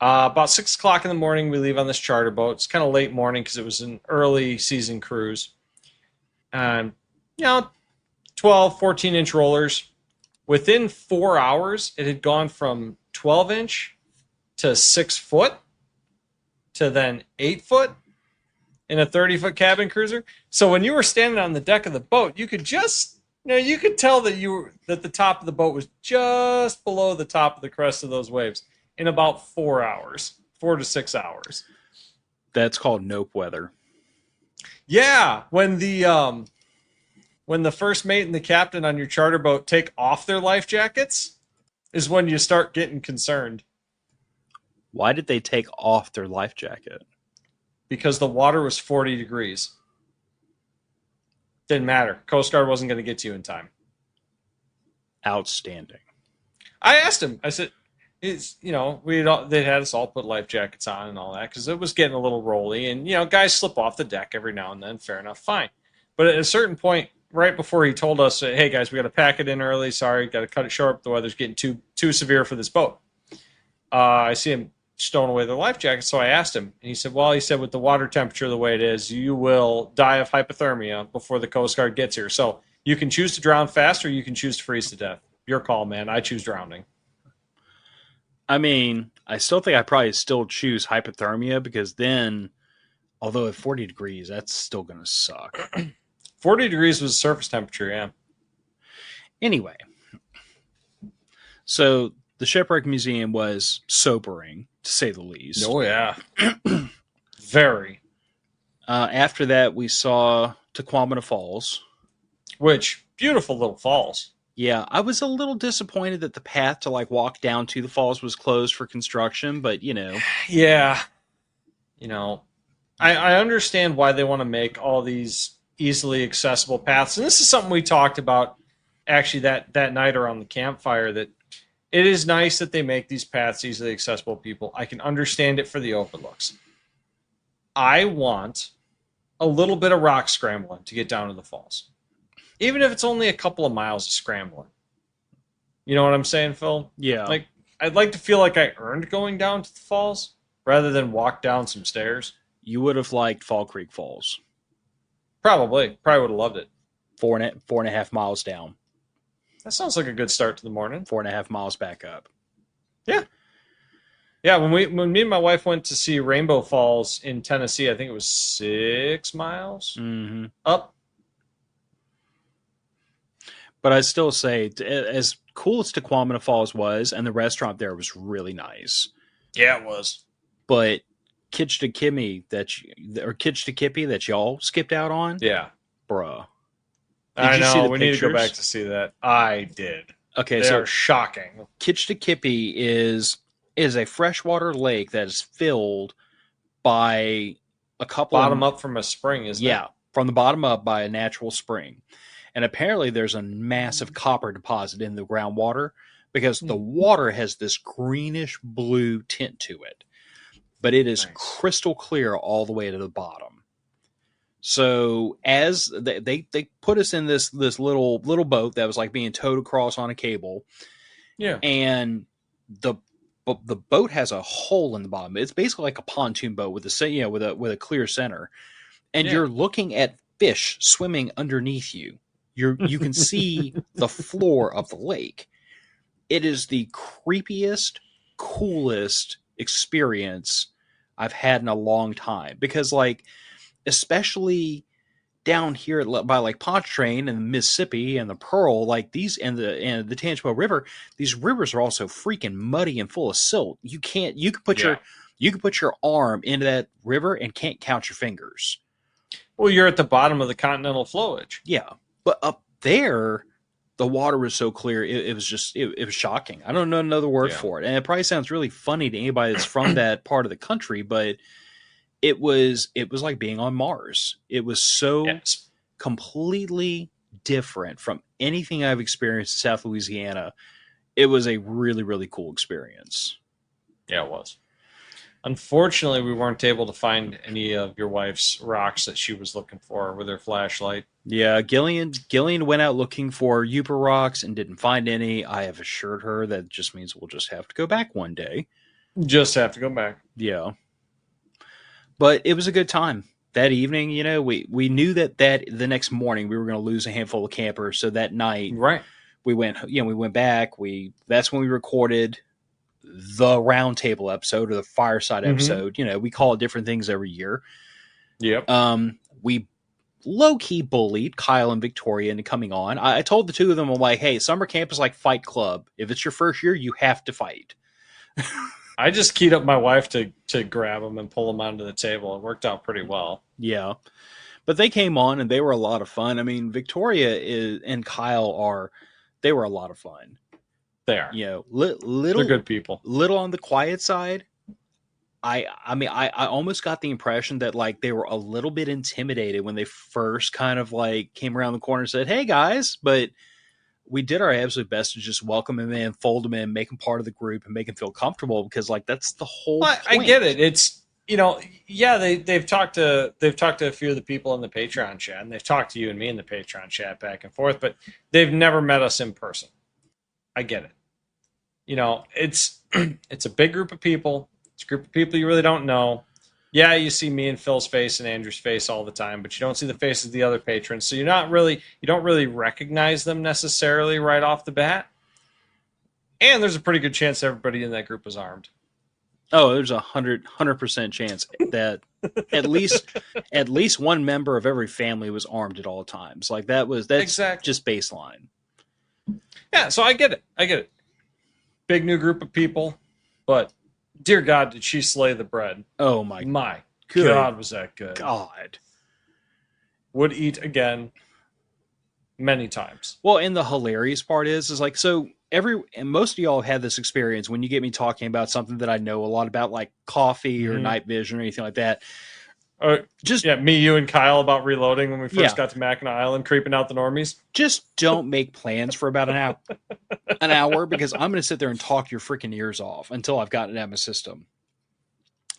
About 6 o'clock in the morning, we leave on this charter boat. It's kind of late morning because it was an early season cruise. And, 12, 14-inch rollers. Within 4 hours, it had gone from 12-inch to 6 foot to then 8 foot in a 30-foot cabin cruiser. So when you were standing on the deck of the boat, you could just, you could tell that the top of the boat was just below the top of the crest of those waves in about 4 hours, 4 to 6 hours. That's called nope weather. Yeah, when the first mate and the captain on your charter boat take off their life jackets is when you start getting concerned. Why did they take off their life jacket? Because the water was 40 degrees. Didn't matter. Coast Guard wasn't going to get to you in time. Outstanding. I asked him. I said, they had us all put life jackets on and all that because it was getting a little rolly. And, guys slip off the deck every now and then. Fair enough. Fine. But at a certain point, right before he told us, hey, guys, we got to pack it in early. Sorry, got to cut it short. The weather's getting too severe for this boat. I see him stowing away their life jackets. So I asked him, and he said, with the water temperature the way it is, you will die of hypothermia before the Coast Guard gets here. So you can choose to drown fast or you can choose to freeze to death. Your call, man. I choose drowning. I mean, I still think I probably still choose hypothermia because then, although at 40 degrees, that's still going to suck. 40 degrees was surface temperature, yeah. Anyway, so the Shipwreck Museum was sobering, to say the least. Oh, yeah. Very. After that, we saw Tequamana Falls. Which, beautiful little falls. Yeah, I was a little disappointed that the path to walk down to the falls was closed for construction, but Yeah. I understand why they want to make all these easily accessible paths. And this is something we talked about actually that night around the campfire, that it is nice that they make these paths easily accessible to people. I can understand it for the overlooks. I want a little bit of rock scrambling to get down to the falls. Even if it's only a couple of miles of scrambling. You know what I'm saying, Phil? Yeah. I'd like to feel like I earned going down to the falls rather than walk down some stairs. You would have liked Fall Creek Falls. Probably would have loved it. 4.5 miles down. That sounds like a good start to the morning. 4.5 miles back up. Yeah. Yeah, when me and my wife went to see Rainbow Falls in Tennessee, I think it was 6 miles up. But I still say, as cool as Tequamana Falls was, and the restaurant there was really nice. Yeah, it was. But Kitch to Kippy that y'all skipped out on? Yeah. Bruh. I know, we need to go back to see that. I did. Okay, They're shocking. Kitch to Kippy is a freshwater lake that is filled by a couple bottom up from a spring, isn't it? Yeah, from the bottom up by a natural spring. And apparently there's a massive copper deposit in the groundwater because the water has this greenish blue tint to it. But it is crystal clear all the way to the bottom. So as they put us in this little boat that was like being towed across on a cable. Yeah. And the but the boat has a hole in the bottom. It's basically like a pontoon boat with a clear center, and Yeah. you're looking at fish swimming underneath you. You can see the floor of the lake. It is the creepiest, coolest experience I've had in a long time, because like, especially down here by like Pontchartrain and the Mississippi and the Pearl, like these and the Tangipahoa River, these rivers are also freaking muddy and full of silt. You can put your arm into that river and can't count your fingers. Well, you're at the bottom of the continental flowage. Yeah, but up there, the water was so clear, it was just it was shocking. I don't know another word for it, and it probably sounds really funny to anybody that's from that part of the country, but it was like being on Mars. It was so completely different from anything I've experienced in South Louisiana. It was a really, really cool experience. Yeah, it was. Unfortunately, we weren't able to find any of your wife's rocks that she was looking for with her flashlight. Yeah, Gillian went out looking for Uper rocks and didn't find any. I have assured her that just means we'll just have to go back one day. Just have to go back. Yeah. But it was a good time. That evening, we knew that the next morning we were going to lose a handful of campers. So that night, right, we went back. That's when we recorded the roundtable episode or the fireside episode. We call it different things every year. Yep. We low key bullied Kyle and Victoria into coming on. I told the two of them, I'm like, hey, summer camp is like Fight Club. If it's your first year, you have to fight. I just keyed up my wife to grab them and pull them onto the table. It worked out pretty well. Yeah. But they came on and they were a lot of fun. I mean, Victoria and Kyle they were a lot of fun. They are. Little, they're good people. Little on the quiet side. I almost got the impression that like they were a little bit intimidated when they first kind of like came around the corner and said, hey guys, but we did our absolute best to just welcome him in, fold him in, make him part of the group, and make him feel comfortable, because like that's the whole point. I get it. It's they've talked to a few of the people in the Patreon chat, and they've talked to you and me in the Patreon chat back and forth, but they've never met us in person. I get it. It's a big group of people. It's a group of people you really don't know. Yeah, you see me and Phil's face and Andrew's face all the time, but you don't see the faces of the other patrons. So you don't really recognize them necessarily right off the bat. And there's a pretty good chance everybody in that group is armed. Oh, there's 100% chance that at least one member of every family was armed at all times. Like that's exactly. Just baseline. Yeah, so I get it. Big new group of people, but dear God, did she slay the bread? Oh my God, was that good? God, would eat again many times. Well, and the hilarious part is like, so and most of y'all have had this experience when you get me talking about something that I know a lot about, like coffee or night vision or anything like that. Me, you, and Kyle about reloading when we first got to Mackinac Island, creeping out the normies. Just don't make plans for about an hour, because I'm going to sit there and talk your freaking ears off until I've gotten it out of my system.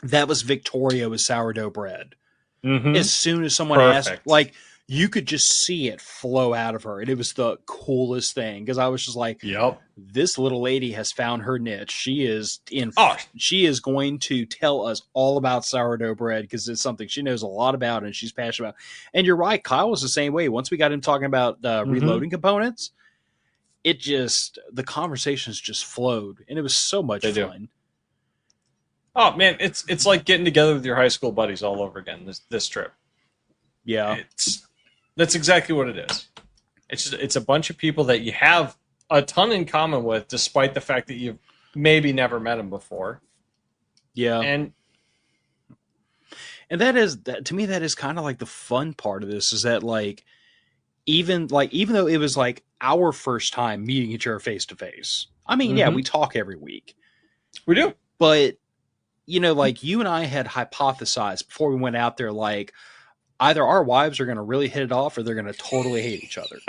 That was Victoria with sourdough bread. Mm-hmm. As soon as someone asked, like, you could just see it flow out of her, and it was the coolest thing, because I was just like, "Yep, this little lady has found her niche. She is she is going to tell us all about sourdough bread, because it's something she knows a lot about and she's passionate about." And you're right, Kyle was the same way. Once we got him talking about reloading components, the conversations just flowed, and it was so much fun. Oh man, it's like getting together with your high school buddies all over again. This trip, yeah. That's exactly what it is. It's a bunch of people that you have a ton in common with, despite the fact that you've maybe never met them before. Yeah. And that to me, that is kind of like the fun part of this, is that like, even though it was like our first time meeting each other face to face. I mean, yeah, we talk every week. We do. But like you and I had hypothesized before we went out there, like, either our wives are going to really hit it off, or they're going to totally hate each other.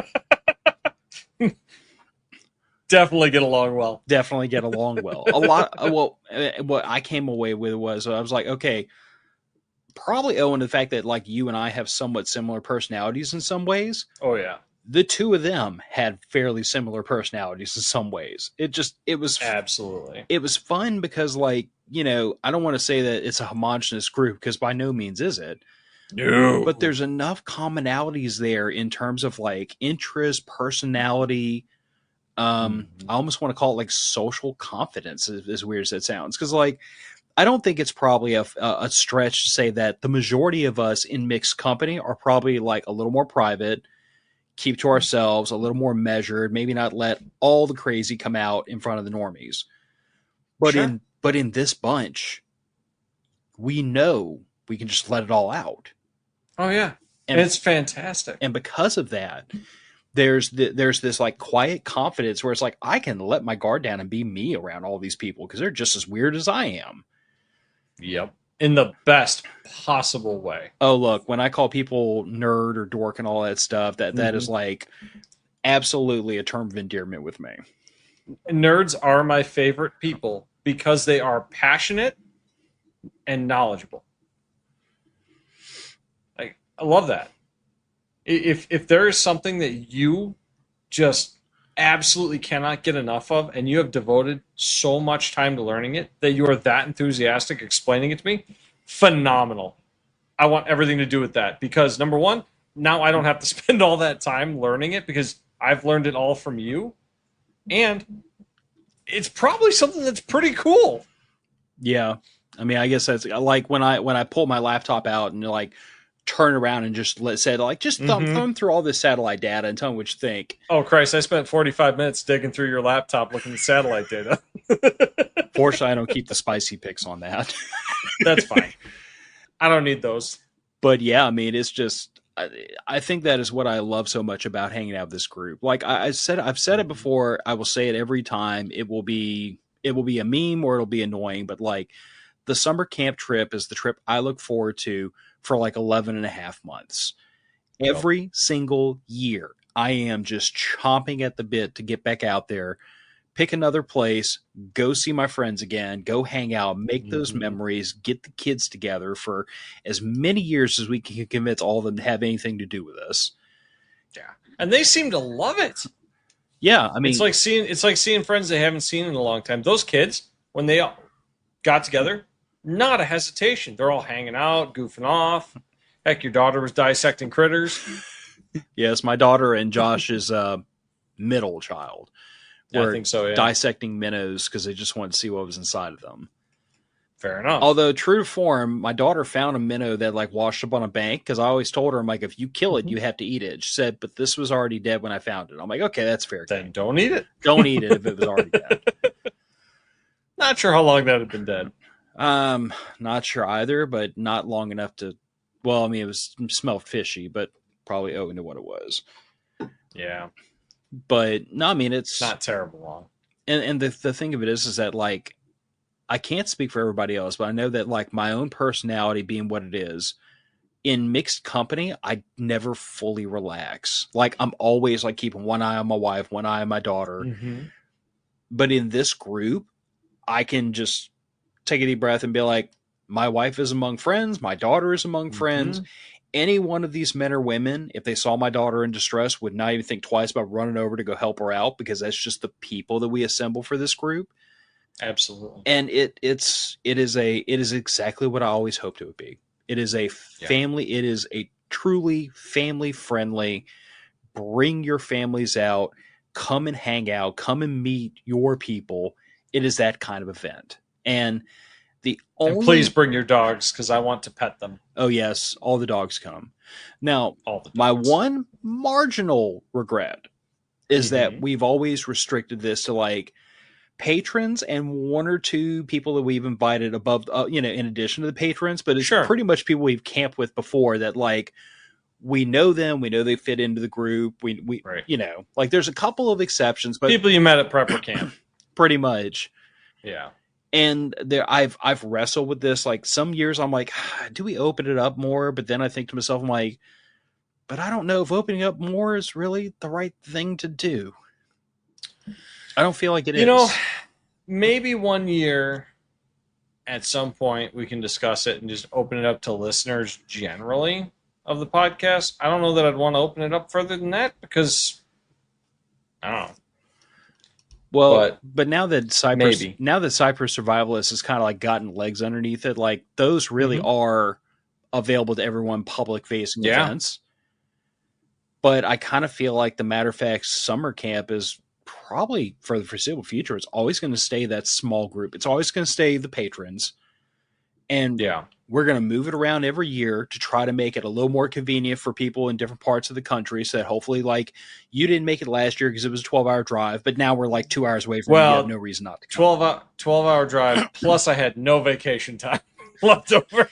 Definitely get along well. A lot. Well, what I came away with was, I was like, okay, probably owing to the fact that like you and I have somewhat similar personalities in some ways. Oh yeah. the two of them had fairly similar personalities in some ways. Absolutely. It was fun because, like, I don't want to say that it's a homogenous group, because by no means is it. But No. there's enough commonalities there in terms of like interest, personality. I almost want to call it like social confidence, as weird as that sounds. Because, like, I don't think it's probably a stretch to say that the majority of us in mixed company are probably like a little more private, keep to ourselves, a little more measured, maybe not let all the crazy come out in front of the normies. But Sure. in this bunch, we know we can just let it all out. Oh yeah. And It's fantastic. and because of that, there's this like quiet confidence where it's like I can let my guard down and be me around all these people because they're just as weird as I am. Yep. In the best possible way. Oh, look, when I call people nerd or dork and all that stuff, that is like absolutely a term of endearment with me. Nerds are my favorite people because they are passionate and knowledgeable. Like, I love that. If there is something that you just absolutely cannot get enough of, and you have devoted so much time to learning it that you are that enthusiastic explaining it to me, phenomenal. I want everything to do with that because, number one, now I don't have to spend all that time learning it because I've learned it all from you, and it's probably something that's pretty cool. Yeah. I mean, I guess that's like when I pull my laptop out and like turn around and just said like just thumb through all this satellite data and tell me what you think. Oh Christ! I spent 45 minutes digging through your laptop looking at satellite data. Fortunately, I don't keep the spicy pics on that. That's fine. I don't need those. But yeah, I mean, it's just I think that is what I love so much about hanging out with this group. Like I've said it before. I will say it every time. It will be a meme or it'll be annoying. But like the summer camp trip is the trip I look forward to for like 11 and a half months. Every single year, I am just chomping at the bit to get back out there, pick another place, go see my friends again, go hang out, make those memories, get the kids together for as many years as we can convince all of them to have anything to do with us. Yeah, and they seem to love it. Yeah, I mean, it's like seeing friends they haven't seen in a long time. Those kids, when they got together, not a hesitation. They're all hanging out, goofing off. Heck, your daughter was dissecting critters. Yes, my daughter and Josh's middle child were I think so, yeah. dissecting minnows because they just wanted to see what was inside of them. Fair enough. Although, true to form, my daughter found a minnow that like washed up on a bank because I always told her, I'm like, if you kill it, you have to eat it. She said, but this was already dead when I found it. I'm like, okay, that's fair. Then don't eat it. Don't eat it if it was already dead. Not sure how long that had been dead. Not sure either, but not long enough to. Well, I mean, it smelled fishy, but probably owing to what it was. Yeah, but no, I mean it's not terrible long. And the thing of it is that like I can't speak for everybody else, but I know that like my own personality being what it is, in mixed company, I never fully relax. Like I'm always like keeping one eye on my wife, one eye on my daughter. But in this group, I can just take a deep breath and be like, my wife is among friends, my daughter is among friends. Any one of these men or women, if they saw my daughter in distress, would not even think twice about running over to go help her out because that's just the people that we assemble for this group. Absolutely. And it is exactly what I always hoped it would be. It is a family. It is a truly family friendly. Bring your families out. Come and hang out. Come and meet your people. It is that kind of event. And please bring your dogs because I want to pet them. Oh yes, all the dogs come. Now, my one marginal regret is that we've always restricted this to like patrons and one or two people that we've invited above, in addition to the patrons. But it's pretty much people we've camped with before that like we know them, we know they fit into the group. We like there's a couple of exceptions, but people you met at prepper camp, pretty much. Yeah. And there, I've wrestled with this. Like some years, I'm like, do we open it up more? But then I think to myself, I'm like, but I don't know if opening up more is really the right thing to do. I don't feel like it is. You know, maybe one year, at some point, we can discuss it and just open it up to listeners generally. of the podcast. I don't know that I'd want to open it up further than that because I don't know. Well, but now that Cypress Survivalist has kind of like gotten legs underneath it, like those really are available to everyone, public facing events. But I kind of feel like the Matter of Fact Summer Camp is probably for the foreseeable future. It's always going to stay that small group. It's always going to stay the patrons. And we're going to move it around every year to try to make it a little more convenient for people in different parts of the country. So that hopefully, like, you didn't make it last year because it was a 12-hour drive, but now we're like 2 hours away from you. You have no reason not to come. 12-hour drive, plus I had no vacation time left over.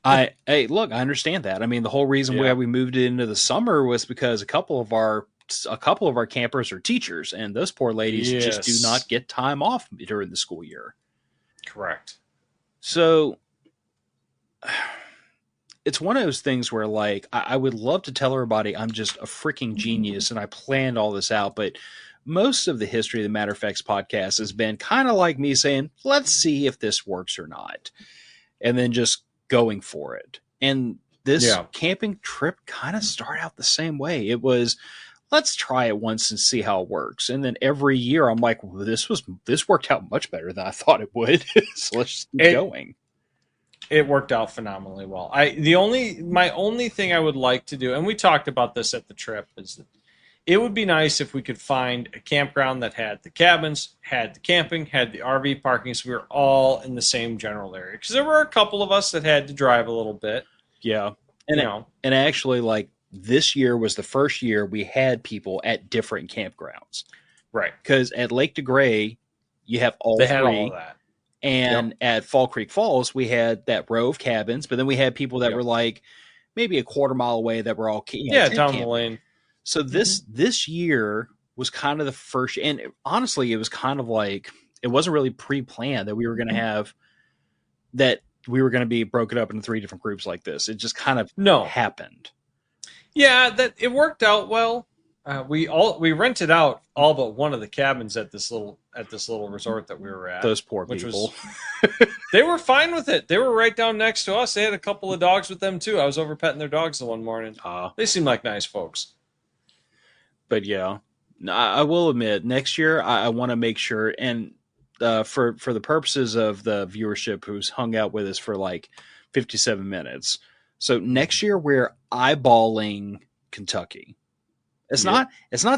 Hey, look, I understand that. I mean, the whole reason why we moved it into the summer was because a couple of our campers are teachers, and those poor ladies just do not get time off during the school year. Correct. So it's one of those things where, like, I would love to tell everybody I'm just a freaking genius and I planned all this out, but most of the history of the Matter of Facts podcast has been kind of like me saying, let's see if this works or not, and then just going for it. And this camping trip kind of started out the same way. It was, let's try it once and see how it works. And then every year I'm like, well, this worked out much better than I thought it would. So let's just keep going. It worked out phenomenally well. My only thing I would like to do, and we talked about this at the trip, is that it would be nice if we could find a campground that had the cabins, had the camping, had the RV parking, so we were all in the same general area. Because there were a couple of us that had to drive a little bit. Yeah. And actually, like, this year was the first year we had people at different campgrounds. Right. Because at Lake DeGray, you have all they three. Had all of that. And at Fall Creek Falls, we had that row of cabins, but then we had people that were like maybe a quarter mile away that were all down the lane. So this year was kind of the first, and honestly, it was kind of like, it wasn't really pre-planned that we were going to have, that we were going to be broken up into 3 different groups like this. It just kind of happened. Yeah, that it worked out well. We rented out all but one of the cabins at this little resort that we were at. Those poor people. They were fine with it. They were right down next to us. They had a couple of dogs with them too. I was over petting their dogs the one morning. They seemed like nice folks. But yeah, I will admit, next year I want to make sure, and for the purposes of the viewership who's hung out with us for like 57 minutes. So next year we're eyeballing Kentucky. It's not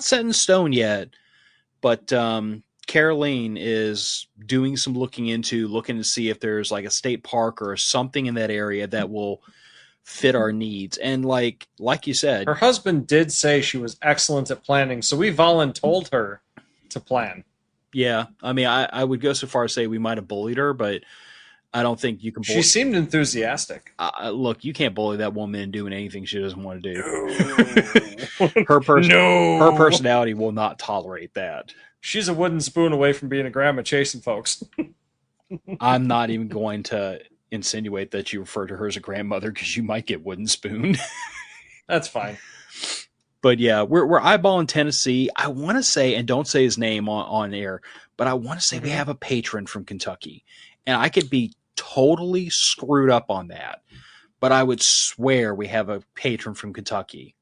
set in stone yet, but Caroline is doing some looking to see if there's like a state park or something in that area that will fit our needs. And like you said, her husband did say she was excellent at planning, so we voluntold her to plan. Yeah, I mean, I would go so far as say we might have bullied her, but I don't think you can bully. She seemed enthusiastic. Look, you can't bully that woman into doing anything she doesn't want to do. Her personality will not tolerate that. She's a wooden spoon away from being a grandma chasing folks. I'm not even going to insinuate that you refer to her as a grandmother because you might get wooden spoon. That's fine. But yeah, we're eyeballing Tennessee. I want to say, and don't say his name on air, but I want to say we have a patron from Kentucky. And I could be totally screwed up on that, but I would swear we have a patron from Kentucky.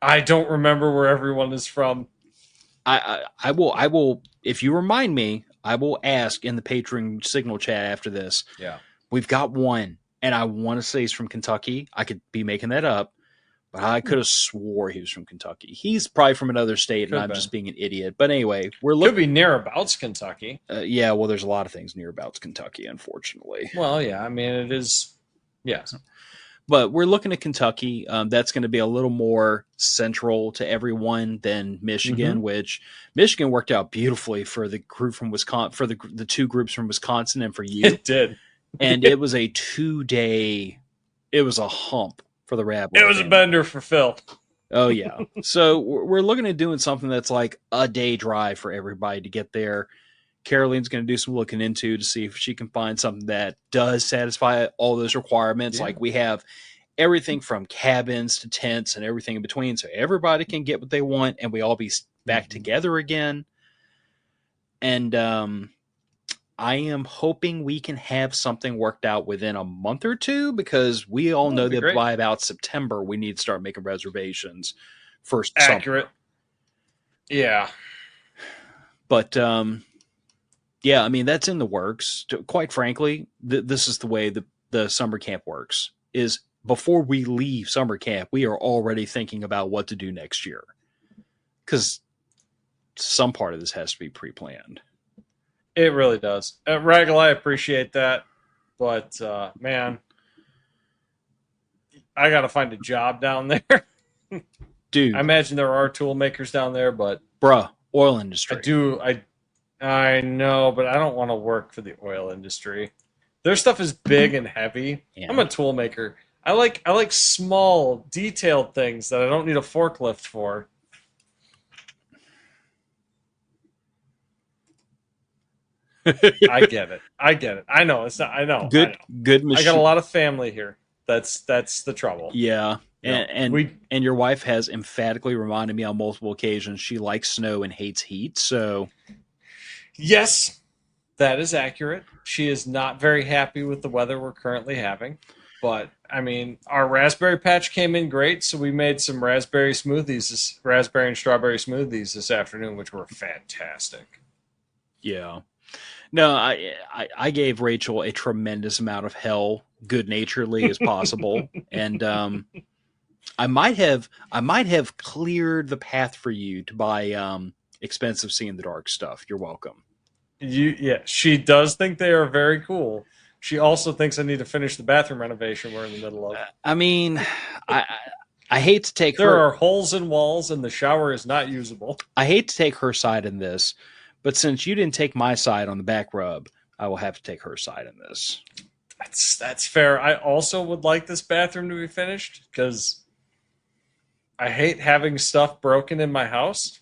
I don't remember where everyone is from. I will, if you remind me, I will ask in the patron signal chat after this. Yeah. We've got one, and I want to say he's from Kentucky. I could be making that up, but I could have swore he was from Kentucky. He's probably from another state, and I'm just being an idiot. But anyway, could be nearabouts Kentucky. Yeah, well, there's a lot of things nearabouts Kentucky, unfortunately. Well, yeah, I mean, it is, yes. But we're looking at Kentucky. That's going to be a little more central to everyone than Michigan, which Michigan worked out beautifully for the group from Wisconsin, for the 2 groups from Wisconsin, and for you. It did. And it was a 2-day, it was a hump for the Rabble. It was a bender for Phil. Oh, yeah. So we're looking at doing something that's like a day drive for everybody to get there. Caroline's going to do some looking into to see if she can find something that does satisfy all those requirements. Yeah. Like we have everything from cabins to tents and everything in between. So everybody can get what they want and we all be back together again. And I am hoping we can have something worked out within a month or two, because we all know that by about September we need to start making reservations for Accurate. summer. Yeah. But yeah, I mean, that's in the works. Quite frankly, this is the way the summer camp works. Is before we leave summer camp, we are already thinking about what to do next year, because some part of this has to be pre-planned. It really does. Raggle, I appreciate that, but man, I got to find a job down there. Dude, I imagine there are tool makers down there, but bruh, oil industry. I know, but I don't want to work for the oil industry. Their stuff is big and heavy. Yeah. I'm a tool maker. I like small, detailed things that I don't need a forklift for. I get it. I know. It's not. I know. Good machine. I got a lot of family here. That's the trouble. Yeah. And your wife has emphatically reminded me on multiple occasions she likes snow and hates heat. So yes, that is accurate. She is not very happy with the weather we're currently having. But I mean, our raspberry patch came in great, so we made some raspberry and strawberry smoothies this afternoon, which were fantastic. Yeah. No, I gave Rachel a tremendous amount of hell, good-naturedly as possible, and I might have cleared the path for you to buy expensive See in the Dark stuff. You're welcome. Yeah, she does think they are very cool. She also thinks I need to finish the bathroom renovation we're in the middle of. I mean, I hate to take there are holes in walls and the shower is not usable. I hate to take her side in this, but since you didn't take my side on the back rub, I will have to take her side in this. That's fair. I also would like this bathroom to be finished because I hate having stuff broken in my house.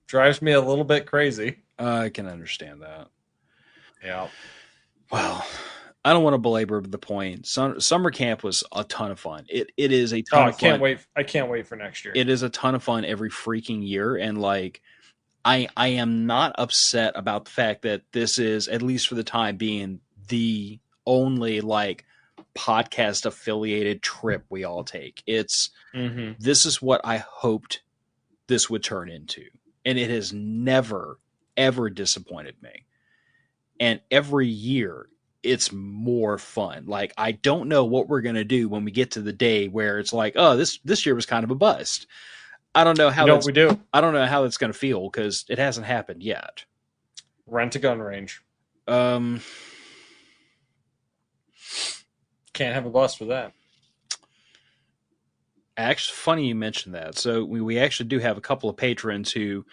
Drives me a little bit crazy. I can understand that. Yeah. Well, I don't want to belabor the point. Summer camp was a ton of fun. It is a ton of fun. I can't wait for next year. It is a ton of fun every freaking year, and like I am not upset about the fact that this is, at least for the time being, the only like podcast affiliated trip we all take. This is what I hoped this would turn into, and it has never ever disappointed me. And every year it's more fun. Like, I don't know what we're going to do when we get to the day where it's like, oh, this year was kind of a bust. I don't know how we do. I don't know how it's going to feel because it hasn't happened yet. Rent a gun range. Can't have a bust for that. Actually, funny you mentioned that. So we actually do have a couple of patrons who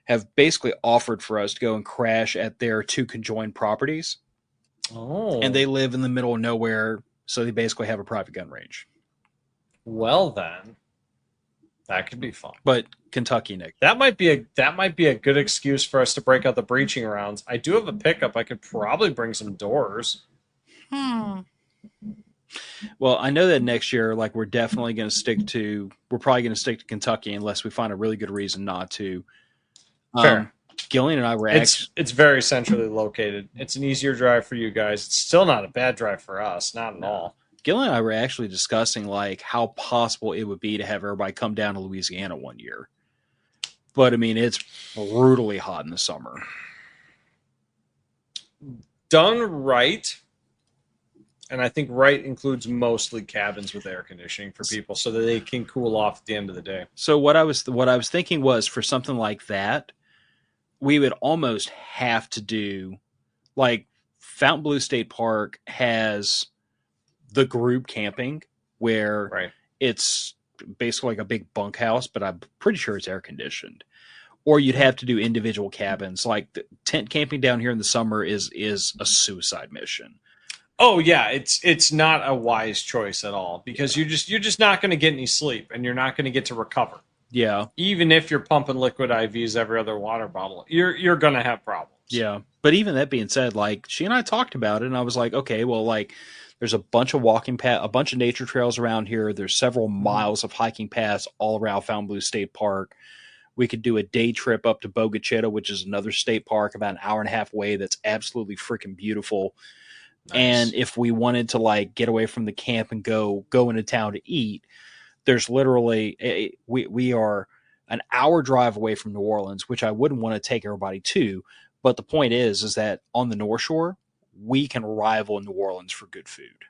have basically offered for us to go and crash at their two conjoined properties. Oh. And they live in the middle of nowhere, so they basically have a private gun range. Well then, that could be fun. But Kentucky, Nick. That might be a good excuse for us to break out the breaching rounds. I do have a pickup. I could probably bring some doors. Well, I know that next year, like, we're probably going to stick to Kentucky unless we find a really good reason not to. Fair. Gillian and I were it's very centrally located. It's an easier drive for you guys. It's still not a bad drive for us. Not at all. Gillian and I were actually discussing like how possible it would be to have everybody come down to Louisiana one year. But I mean, it's brutally hot in the summer. Done right. And I think right includes mostly cabins with air conditioning for people so that they can cool off at the end of the day. So what I was thinking was, for something like that, we would almost have to do, like, Fontainebleau State Park has the group camping where it's basically like a big bunkhouse, but I'm pretty sure it's air conditioned. Or you'd have to do individual cabins. Like, the tent camping down here in the summer is a suicide mission. Oh yeah, it's not a wise choice at all because you're just not going to get any sleep and you're not going to get to recover. Yeah. Even if you're pumping liquid IVs every other water bottle, you're going to have problems. Yeah. But even that being said, like, she and I talked about it, and I was like, okay, well, like, there's a bunch of walking paths, a bunch of nature trails around here. There's several miles of hiking paths all around Fontainebleau State Park. We could do a day trip up to Bogachita, which is another state park about an hour and a half away. That's absolutely freaking beautiful. Nice. And if we wanted to like get away from the camp and go into town to eat, there's literally we are an hour drive away from New Orleans, which I wouldn't want to take everybody to. But the point is that on the North Shore, we can rival New Orleans for good food.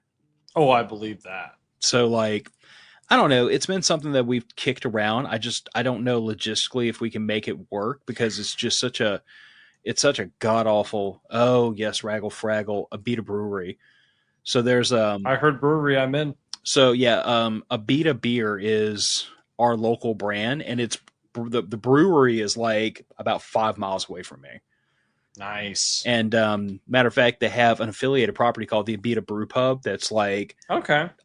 Oh, I believe that. So like, I don't know. It's been something that we've kicked around. I don't know logistically if we can make it work because it's just such a god awful. Oh yes, Raggle Fraggle, Abita Brewery. So there's I heard brewery I'm in. So yeah, Abita Beer is our local brand, and it's the brewery is like about 5 miles away from me. Nice. And matter of fact, they have an affiliated property called the Abita Brew Pub that's like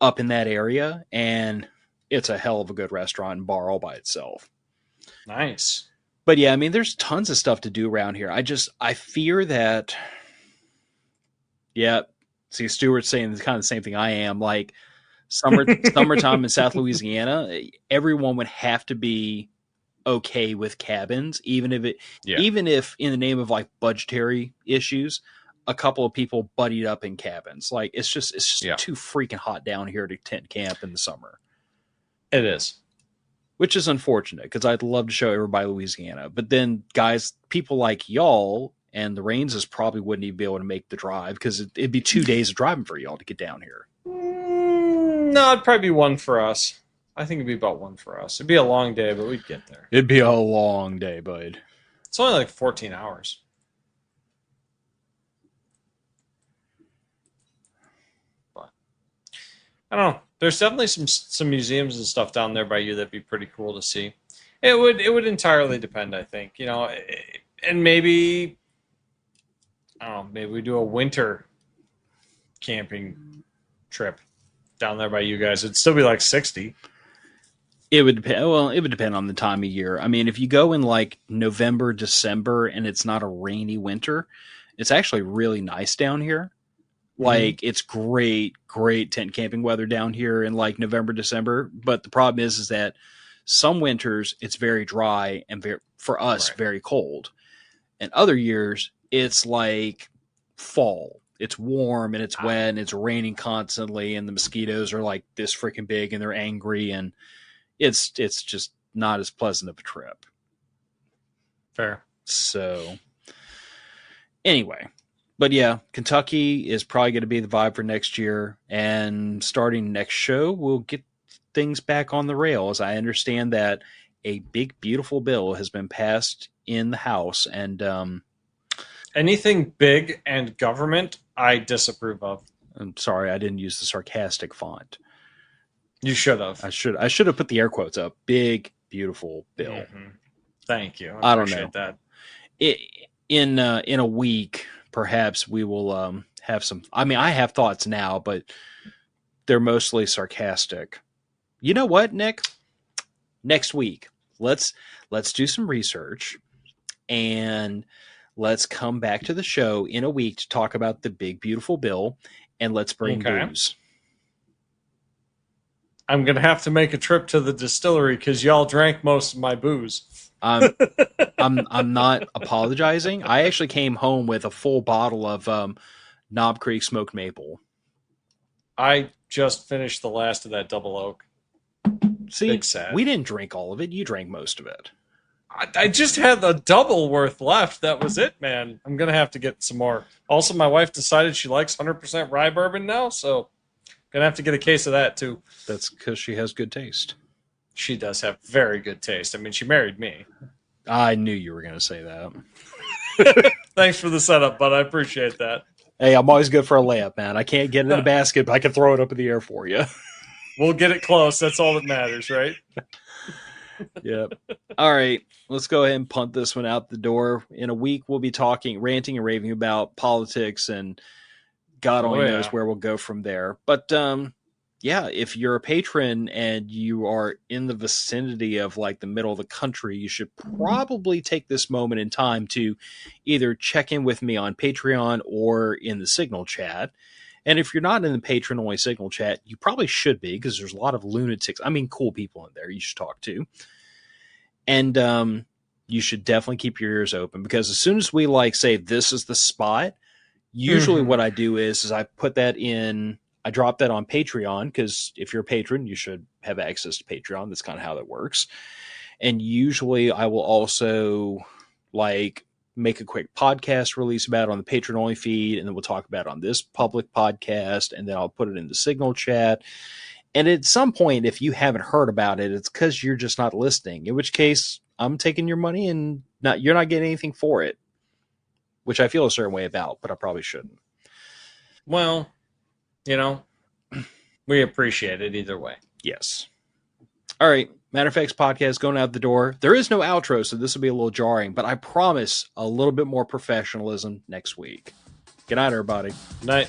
up in that area, and it's a hell of a good restaurant and bar all by itself. Nice. But yeah, I mean, there's tons of stuff to do around here. I fear that. Yeah, see, Stuart's saying kind of the same thing I am. Like summertime in South Louisiana, everyone would have to be okay with cabins, even if in the name of like budgetary issues, a couple of people buddied up in cabins. Like it's just too freaking hot down here to tent camp in the summer. It is. Which is unfortunate because I'd love to show everybody Louisiana. But then guys, people like y'all and the Rainses probably wouldn't even be able to make the drive because it'd be 2 days of driving for y'all to get down here. No, it'd probably be one for us. I think it'd be about one for us. It'd be a long day, but we'd get there. It'd be a long day, bud. It's only like 14 hours. But I don't know. There's definitely some museums and stuff down there by you that'd be pretty cool to see. It would entirely depend, I think. You know, and maybe I don't know. Maybe we do a winter camping trip down there by you guys. It'd still be like 60. It would depend. Well, it would depend on the time of year. I mean, if you go in like November, December, and it's not a rainy winter, it's actually really nice down here. Like it's great tent camping weather down here in like November, December. But the problem is that some winters it's very dry and for us very cold, and other years it's like fall. It's warm and it's wet and it's raining constantly, and the mosquitoes are like this freaking big and they're angry, and it's just not as pleasant of a trip. Fair. So anyway, but yeah, Kentucky is probably going to be the vibe for next year, and starting next show, we'll get things back on the rails. I understand that a big, beautiful bill has been passed in the House, and anything big and government, I disapprove of. I'm sorry, I didn't use the sarcastic font. You should have. I should have put the air quotes up. Big, beautiful bill. Mm-hmm. Thank you. I don't know that. In a week, perhaps we will have some. I mean, I have thoughts now, but they're mostly sarcastic. You know what, Nick? Next week, let's do some research, and let's come back to the show in a week to talk about the big, beautiful bill, and let's bring booze. I'm going to have to make a trip to the distillery because y'all drank most of my booze. I'm not apologizing. I actually came home with a full bottle of Knob Creek smoked maple. I just finished the last of that double oak. See, we didn't drink all of it. You drank most of it. I just had the double worth left. That was it, man. I'm going to have to get some more. Also, my wife decided she likes 100% rye bourbon now, so going to have to get a case of that, too. That's because she has good taste. She does have very good taste. I mean, she married me. I knew you were going to say that. Thanks for the setup, bud. I appreciate that. Hey, I'm always good for a layup, man. I can't get it in the basket, but I can throw it up in the air for you. We'll get it close. That's all that matters, right? Yep. All right. Let's go ahead and punt this one out the door. In a week, we'll be ranting and raving about politics, and God only knows where we'll go from there. But yeah, if you're a patron and you are in the vicinity of like the middle of the country, you should probably take this moment in time to either check in with me on Patreon or in the Signal chat. And if you're not in the patron only Signal chat, you probably should be, because there's a lot of lunatics. I mean, cool people in there you should talk to. And you should definitely keep your ears open, because as soon as we like say this is the spot, usually what I do is I put that in, I drop that on Patreon, because if you're a patron, you should have access to Patreon. That's kind of how that works. And usually I will also like make a quick podcast release about it on the patron only feed, and then we'll talk about it on this public podcast, and then I'll put it in the Signal chat. And at some point, if you haven't heard about it, it's because you're just not listening, in which case I'm taking your money and you're not getting anything for it, which I feel a certain way about, but I probably shouldn't. Well, we appreciate it either way. Yes. All right. Matter of Fact's podcast going out the door. There is no outro, so this will be a little jarring, but I promise a little bit more professionalism next week. Good night, everybody. Night.